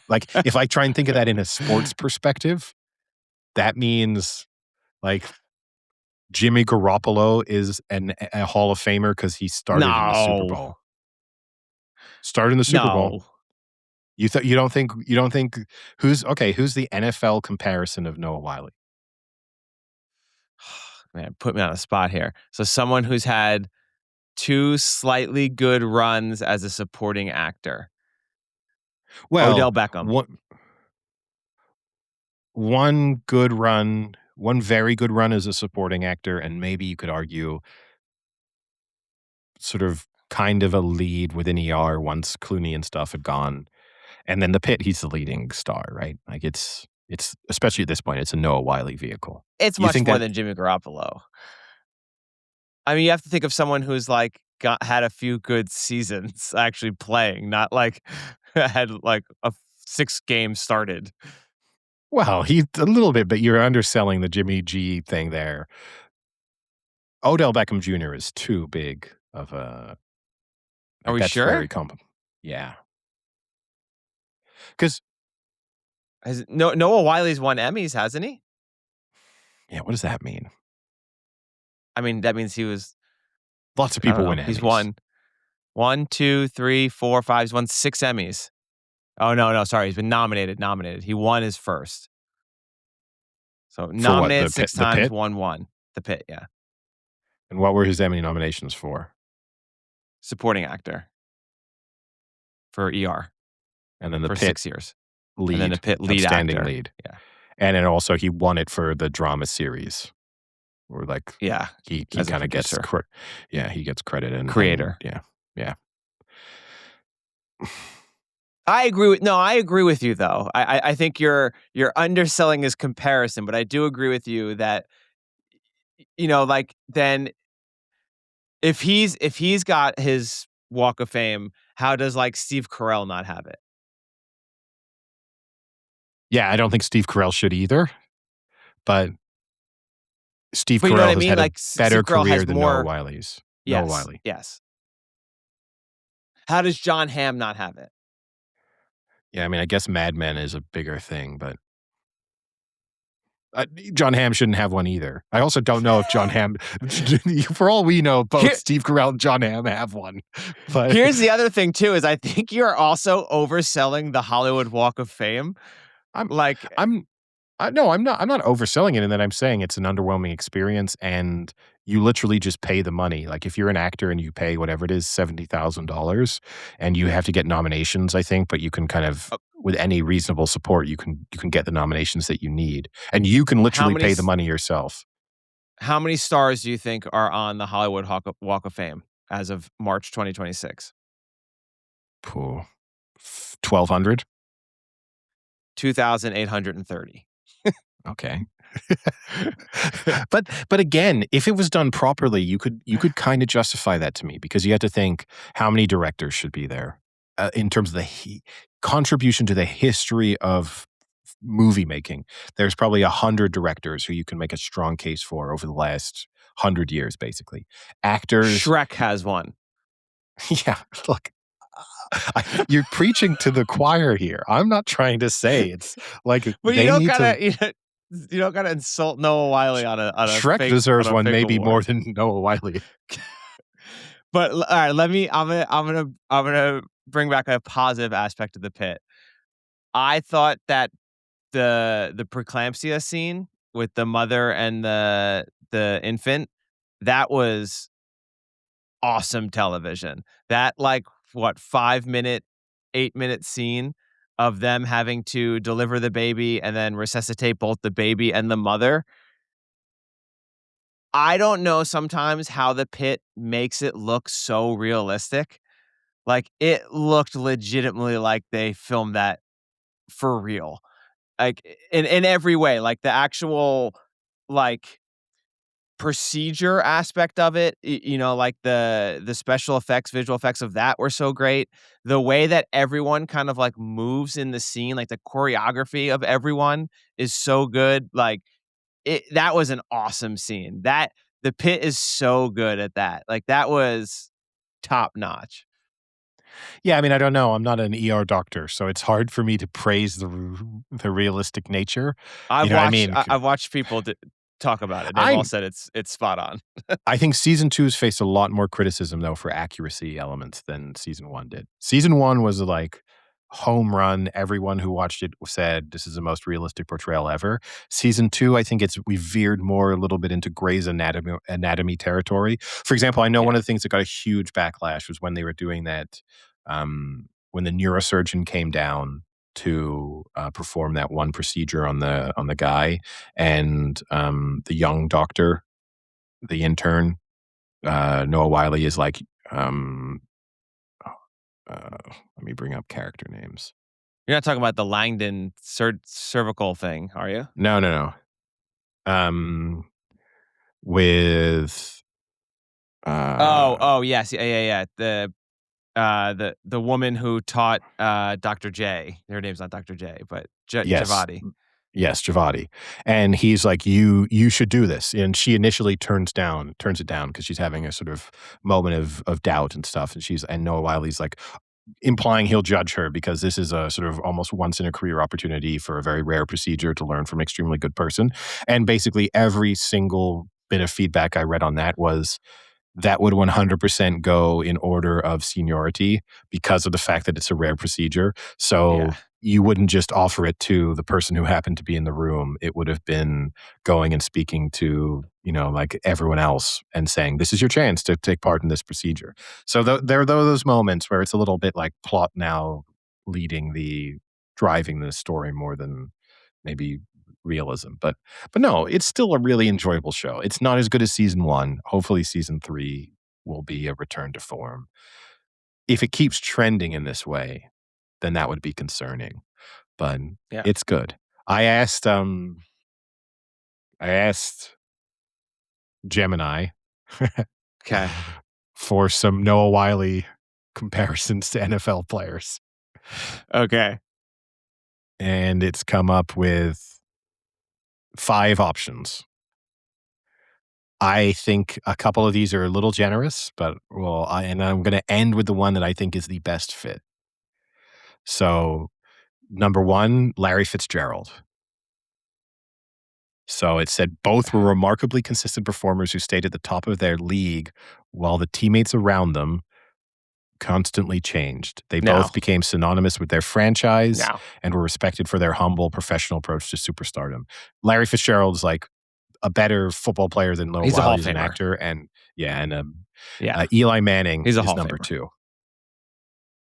like if I try and think of that in a sports perspective, that means like Jimmy Garoppolo is a Hall of Famer because he started in the Super No. Bowl. Started in the Super Bowl. No. You don't think who's the NFL comparison of Noah Wyle? Man, put me on a spot here. So someone who's had 2 slightly good runs as a supporting actor. Well, Odell Beckham. one very good run as a supporting actor, and maybe you could argue sort of kind of a lead within ER once Clooney and stuff had gone. And then The Pit, he's the leading star, right? Like it's especially at this point, it's a Noah Wyle vehicle. It's You much think more that than Jimmy Garoppolo. I mean, you have to think of someone who's like had a few good seasons actually playing, not like had like a 6 games started. well, he's a little bit, but you're underselling the Jimmy G thing there. Odell Beckham Jr. is too big of a. Are we that's sure? very yeah. Because Noah Wiley's won Emmys, hasn't he? yeah, what does that mean? I mean, that means he was. Lots of I don't people know. win Emmys. He's won 1, 2, 3, 4, 5. He's won 6 Emmys. Oh no, sorry. He's been nominated. He won his first. So For nominated what, 6 The times, Pit? won 1. The Pit, yeah. And what were his Emmy nominations for? Supporting actor for ER. And then The for Pit 6 years. lead, And then The Pit lead outstanding actor. lead. Yeah. And then also he won it for the drama series. Or like Yeah. he as a kind of gets producer. he gets credit and Creator. Yeah. I agree with you though. I think you're underselling his comparison, but I do agree with you that like then if he's got his Walk of Fame, how does like Steve Carell not have it? Yeah, I don't think Steve Carell should either. But Steve But you know what Carell I has mean? had a Like better Steve Carell career has than Noah more. Wile's. Noah Yes. Wyle. Yes. How does John Hamm not have it? Yeah, I mean, I guess Mad Men is a bigger thing, but John Hamm shouldn't have one either. I also don't know if John Hamm, for all we know, both Steve Carell and John Hamm have one. But here's the other thing too: is I think you're also overselling the Hollywood Walk of Fame. I'm not overselling it, and then I'm saying it's an underwhelming experience, and you literally just pay the money. Like if you're an actor and you pay whatever it is, $70,000, and you have to get nominations, I think, but you can kind of with any reasonable support, you can get the nominations that you need, and you can literally pay the money yourself. How many stars do you think are on the Hollywood Walk of Fame as of March 2026? 1,200. 2,830. Okay. but again, if it was done properly, you could kind of justify that to me because you had to think how many directors should be there in terms of the contribution to the history of movie making. There's probably 100 directors who you can make a strong case for over the last 100 years, basically. Actors. Shrek has one. Yeah, look, you're preaching to the choir here. I'm not trying to say it's like But they need to. you don't gotta insult Noah Wyle on a Shrek fake deserves one fake maybe more award. than Noah Wyle. But all right, I'm gonna bring back a positive aspect of the pit. I thought that the preeclampsia scene with the mother and the infant, that was awesome television. That, like, what, 5-minute, 8-minute scene of them having to deliver the baby and then resuscitate both the baby and the mother. I don't know sometimes how the pit makes it look so realistic. Like, it looked legitimately like they filmed that for real. Like, in every way, like, the actual, like, procedure aspect of it, like, the special effects, visual effects of that were so great. The way that everyone kind of, like, moves in the scene, like, the choreography of everyone is so good. Like, that was an awesome scene. The pit is so good at that. Like, that was top notch. Yeah, I mean, I don't know. I'm not an ER doctor, so it's hard for me to praise the realistic nature. You know what I mean? I've watched people talk about it. They've all I said it's spot on. I think season 2's faced a lot more criticism though for accuracy elements than season 1 did. Season 1 was like home run. Everyone who watched it said this is the most realistic portrayal ever. Season 2, I think we veered more a little bit into Grey's Anatomy territory. For example, I know Yeah. one of the things that got a huge backlash was when they were doing that, when the neurosurgeon came down to perform that one procedure on the guy, and the young doctor, the intern, Noah Wyle is like, let me bring up character names. You're not talking about the Langdon cervical thing, are you? No, no, no. With Oh, yes. Yeah, yeah, yeah. The woman who taught Dr. J. Her name's not Dr. J, but yes, Javadi. yes, Javadi, and he's like, you should do this, and she initially turns it down because she's having a sort of moment of doubt and stuff, and Noah Wiley's like, implying he'll judge her because this is a sort of almost once in a career opportunity for a very rare procedure to learn from an extremely good person. And basically every single bit of feedback I read on that was that would 100% go in order of seniority because of the fact that it's a rare procedure. So Yeah. you wouldn't just offer it to the person who happened to be in the room. It would have been going and speaking to, like everyone else and saying, this is your chance to take part in this procedure. So there are those moments where it's a little bit like plot now driving the story more than maybe realism. But no, it's still a really enjoyable show. It's not as good as season 1. Hopefully season 3 will be a return to form. If it keeps trending in this way, then that would be concerning. But Yeah. it's good. I asked Gemini Okay. for some Noah Wyle comparisons to NFL players. Okay. And it's come up with 5 options. I think a couple of these are a little generous, but I'm going to end with the one that I think is the best fit. So, number 1, Larry Fitzgerald. So it said both were remarkably consistent performers who stayed at the top of their league while the teammates around them constantly changed. They No. both became synonymous with their franchise No. and were respected for their humble professional approach to superstardom. Larry Fitzgerald's like a better football player than Noah He's a Hall Wyle of is an Famer. actor. And Yeah. Eli Manning He's a is Hall of number Famer. 2.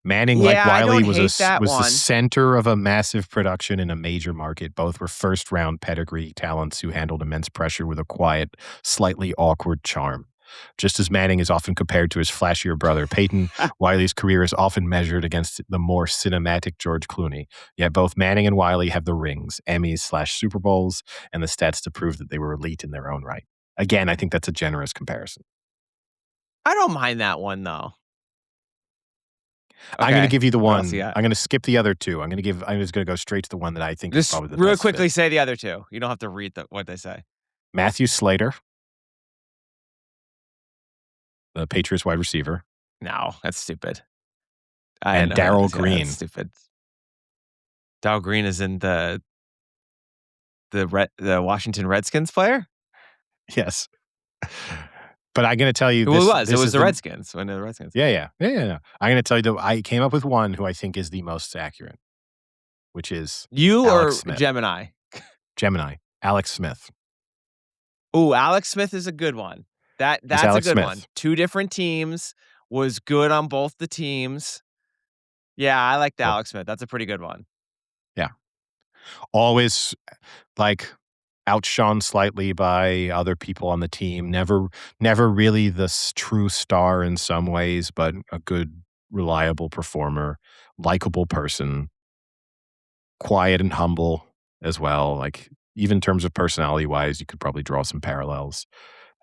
Manning, Yeah, like I Wiley, don't was hate that the one. center of a massive production in a major market. Both were first-round pedigree talents who handled immense pressure with a quiet, slightly awkward charm. Just as Manning is often compared to his flashier brother Peyton, Wiley's career is often measured against the more cinematic George Clooney. Yet both Manning and Wiley have the rings, Emmys/Super Bowls, and the stats to prove that they were elite in their own right. Again, I think that's a generous comparison. I don't mind that one, though. I'm going to Okay. give you the What else you one. got? I'm going to skip the other two. I'm just going to go straight to the one that I think is Just probably the real best quickly fit. say the other two. You don't have to read what they say. Matthew Slater, the Patriots wide receiver, No, that's stupid. I and know who that Darryl is. Yeah, that's Green. stupid. Darryl Green is in the Washington Redskins player? Yes. But I'm going to tell you Who it this. was? It This was is the the Redskins when the Redskins. yeah. I'm going to tell you that I came up with one who I think is the most accurate, which is You Alex or Smith. Gemini? Gemini, Alex Smith. Oh, Alex Smith is a good one. That's Alex a good Smith. one. Two different teams, was good on both the teams. Yeah, I like the Well, Alex Smith. That's a pretty good one. yeah. Always like outshone slightly by other people on the team. Never really the true star in some ways, but a good, reliable performer, likable person, quiet and humble as well. Like even in terms of personality wise, you could probably draw some parallels.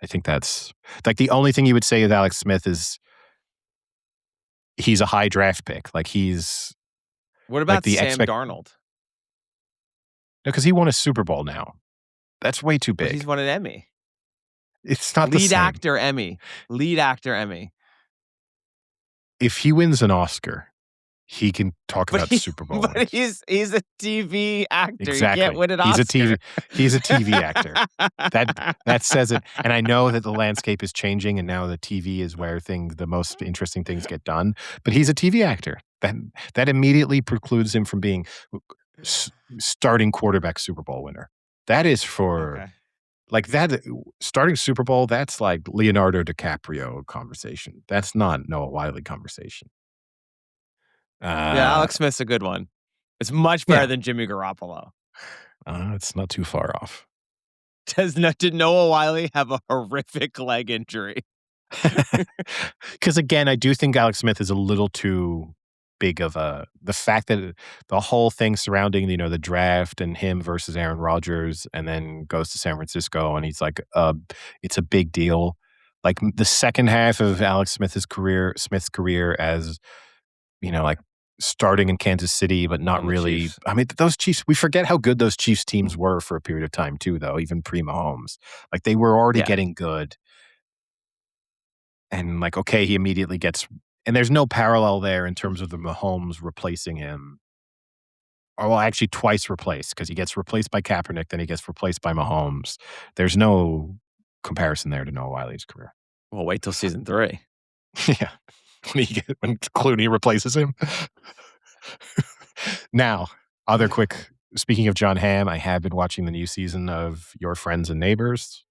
I think that's like the only thing you would say with Alex Smith is he's a high draft pick. Like he's What like about the Sam Darnold? because he won a Super Bowl now. That's way too But big. he's won an Emmy. It's not the Lead same. actor Emmy. Lead actor Emmy. If he wins an Oscar, he can talk about Super Bowl But wins. he's a TV actor. Exactly. You can't win an Oscar. He's a TV actor. That says it. And I know that the landscape is changing and now the TV is where the most interesting things get done. But he's a TV actor. That immediately precludes him from being starting quarterback Super Bowl winner. That is for Okay. like that starting Super Bowl, that's like Leonardo DiCaprio conversation. That's not Noah Wyle conversation. Yeah, Alex Smith's a good one. It's much better than Jimmy Garoppolo. It's not too far off. Did Noah Wyle have a horrific leg injury? Because again, I do think Alex Smith is a little too big of the fact that the whole thing surrounding the draft and him versus Aaron Rodgers, and then goes to San Francisco, and he's like, it's a big deal. Like the second half of Alex Smith's career, as like starting in Kansas City, but not really. Chiefs. I mean, those Chiefs, we forget how good those Chiefs teams were for a period of time too, though, even pre-Mahomes. Like they were already getting good. And like, okay, he immediately gets, and there's no parallel there in terms of the Mahomes replacing him. Or well, actually twice replaced, because he gets replaced by Kaepernick, then he gets replaced by Mahomes. There's no comparison there to Noah Wile's career. Well, wait till season 3. Yeah. When Clooney replaces him. Now, speaking of John Hamm, I have been watching the new season of Your Friends and Neighbors.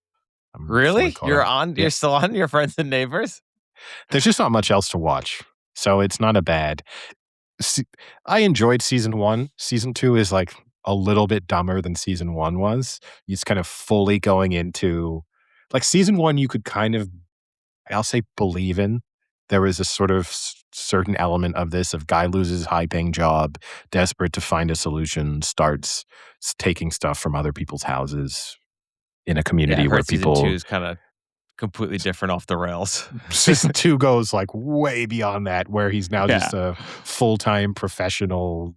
Really? You're still on Your Friends and Neighbors? There's just not much else to watch. So it's not a bad. I enjoyed season 1. Season 2 is like a little bit dumber than season 1 was. It's kind of fully going into like season 1 you could kind of, I'll say, believe in. There was a sort of certain element of this of guy loses high-paying job, desperate to find a solution, starts taking stuff from other people's houses in a community where people. Season 2 is kind of completely different off the rails. Season 2 goes like way beyond that, where he's now just a full-time professional,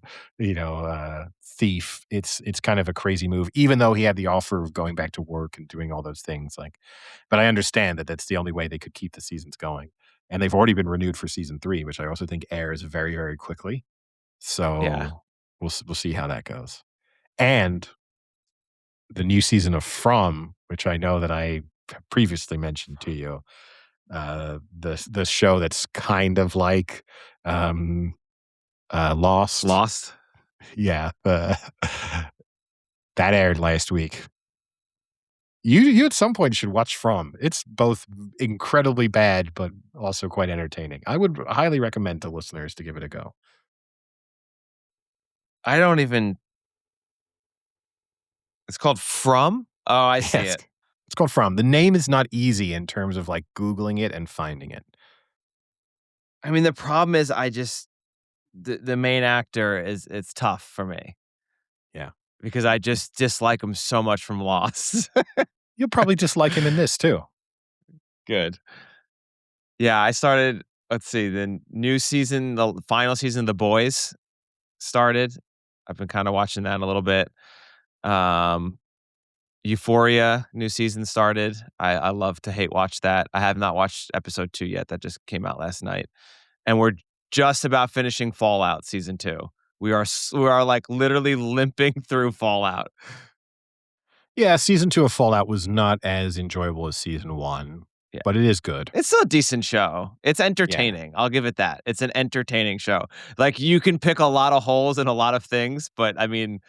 thief. It's kind of a crazy move, even though he had the offer of going back to work and doing all those things. Like, but I understand that that's the only way they could keep the seasons going. And they've already been renewed for season 3, which I also think airs very, very quickly. So we'll see how that goes. And the new season of From, which I know that I previously mentioned to you, the show that's kind of like Lost. Yeah, that aired last week. You at some point should watch From. It's both incredibly bad, but also quite entertaining. I would highly recommend to listeners to give it a go. I don't even. It's called From? Oh, I see it. It's called From. The name is not easy in terms of like Googling it and finding it. I mean, the problem is the main actor it's tough for me. Yeah. Because I just dislike him so much from Lost. You'll probably dislike him in this too. Good. Yeah, I started let's see, the new season, the final season of The Boys started. I've been kind of watching that a little bit. Um, Euphoria, new season started. I love to hate watch that. I have not watched episode 2 yet. That just came out last night. And we're just about finishing Fallout season 2. We are like literally limping through Fallout. Yeah, season 2 of Fallout was not as enjoyable as season 1, Yeah. but it is good. It's still a decent show. It's entertaining. I'll give it that. It's an entertaining show. Like, you can pick a lot of holes in a lot of things, but I mean,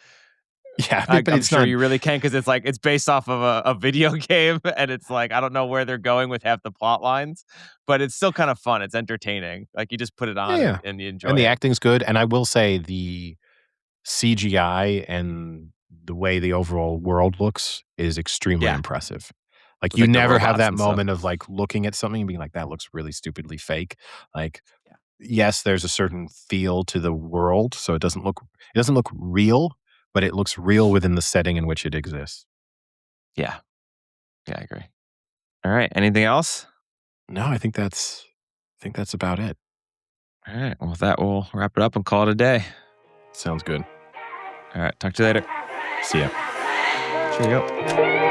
Yeah, but I'm it's sure not. you really can, because it's like it's based off of a video game, and it's like I don't know where they're going with half the plot lines, but it's still kind of fun. It's entertaining. Like, you just put it on Yeah, and you and enjoy the it. acting's good. And I will say the CGI and the way the overall world looks is extremely Yeah, impressive. Like, with you like the never have robots that and stuff. moment of like looking at something and being like, "That looks really stupidly fake." Like, Yeah. yes, there's a certain feel to the world, so it doesn't look real, but it looks real within the setting in which it exists. Yeah, yeah, I agree. All right, anything else? No, I think that's about it. All right, well, with that, we'll wrap it up and call it a day. Sounds good. All right, talk to you later. See ya. Cheerio.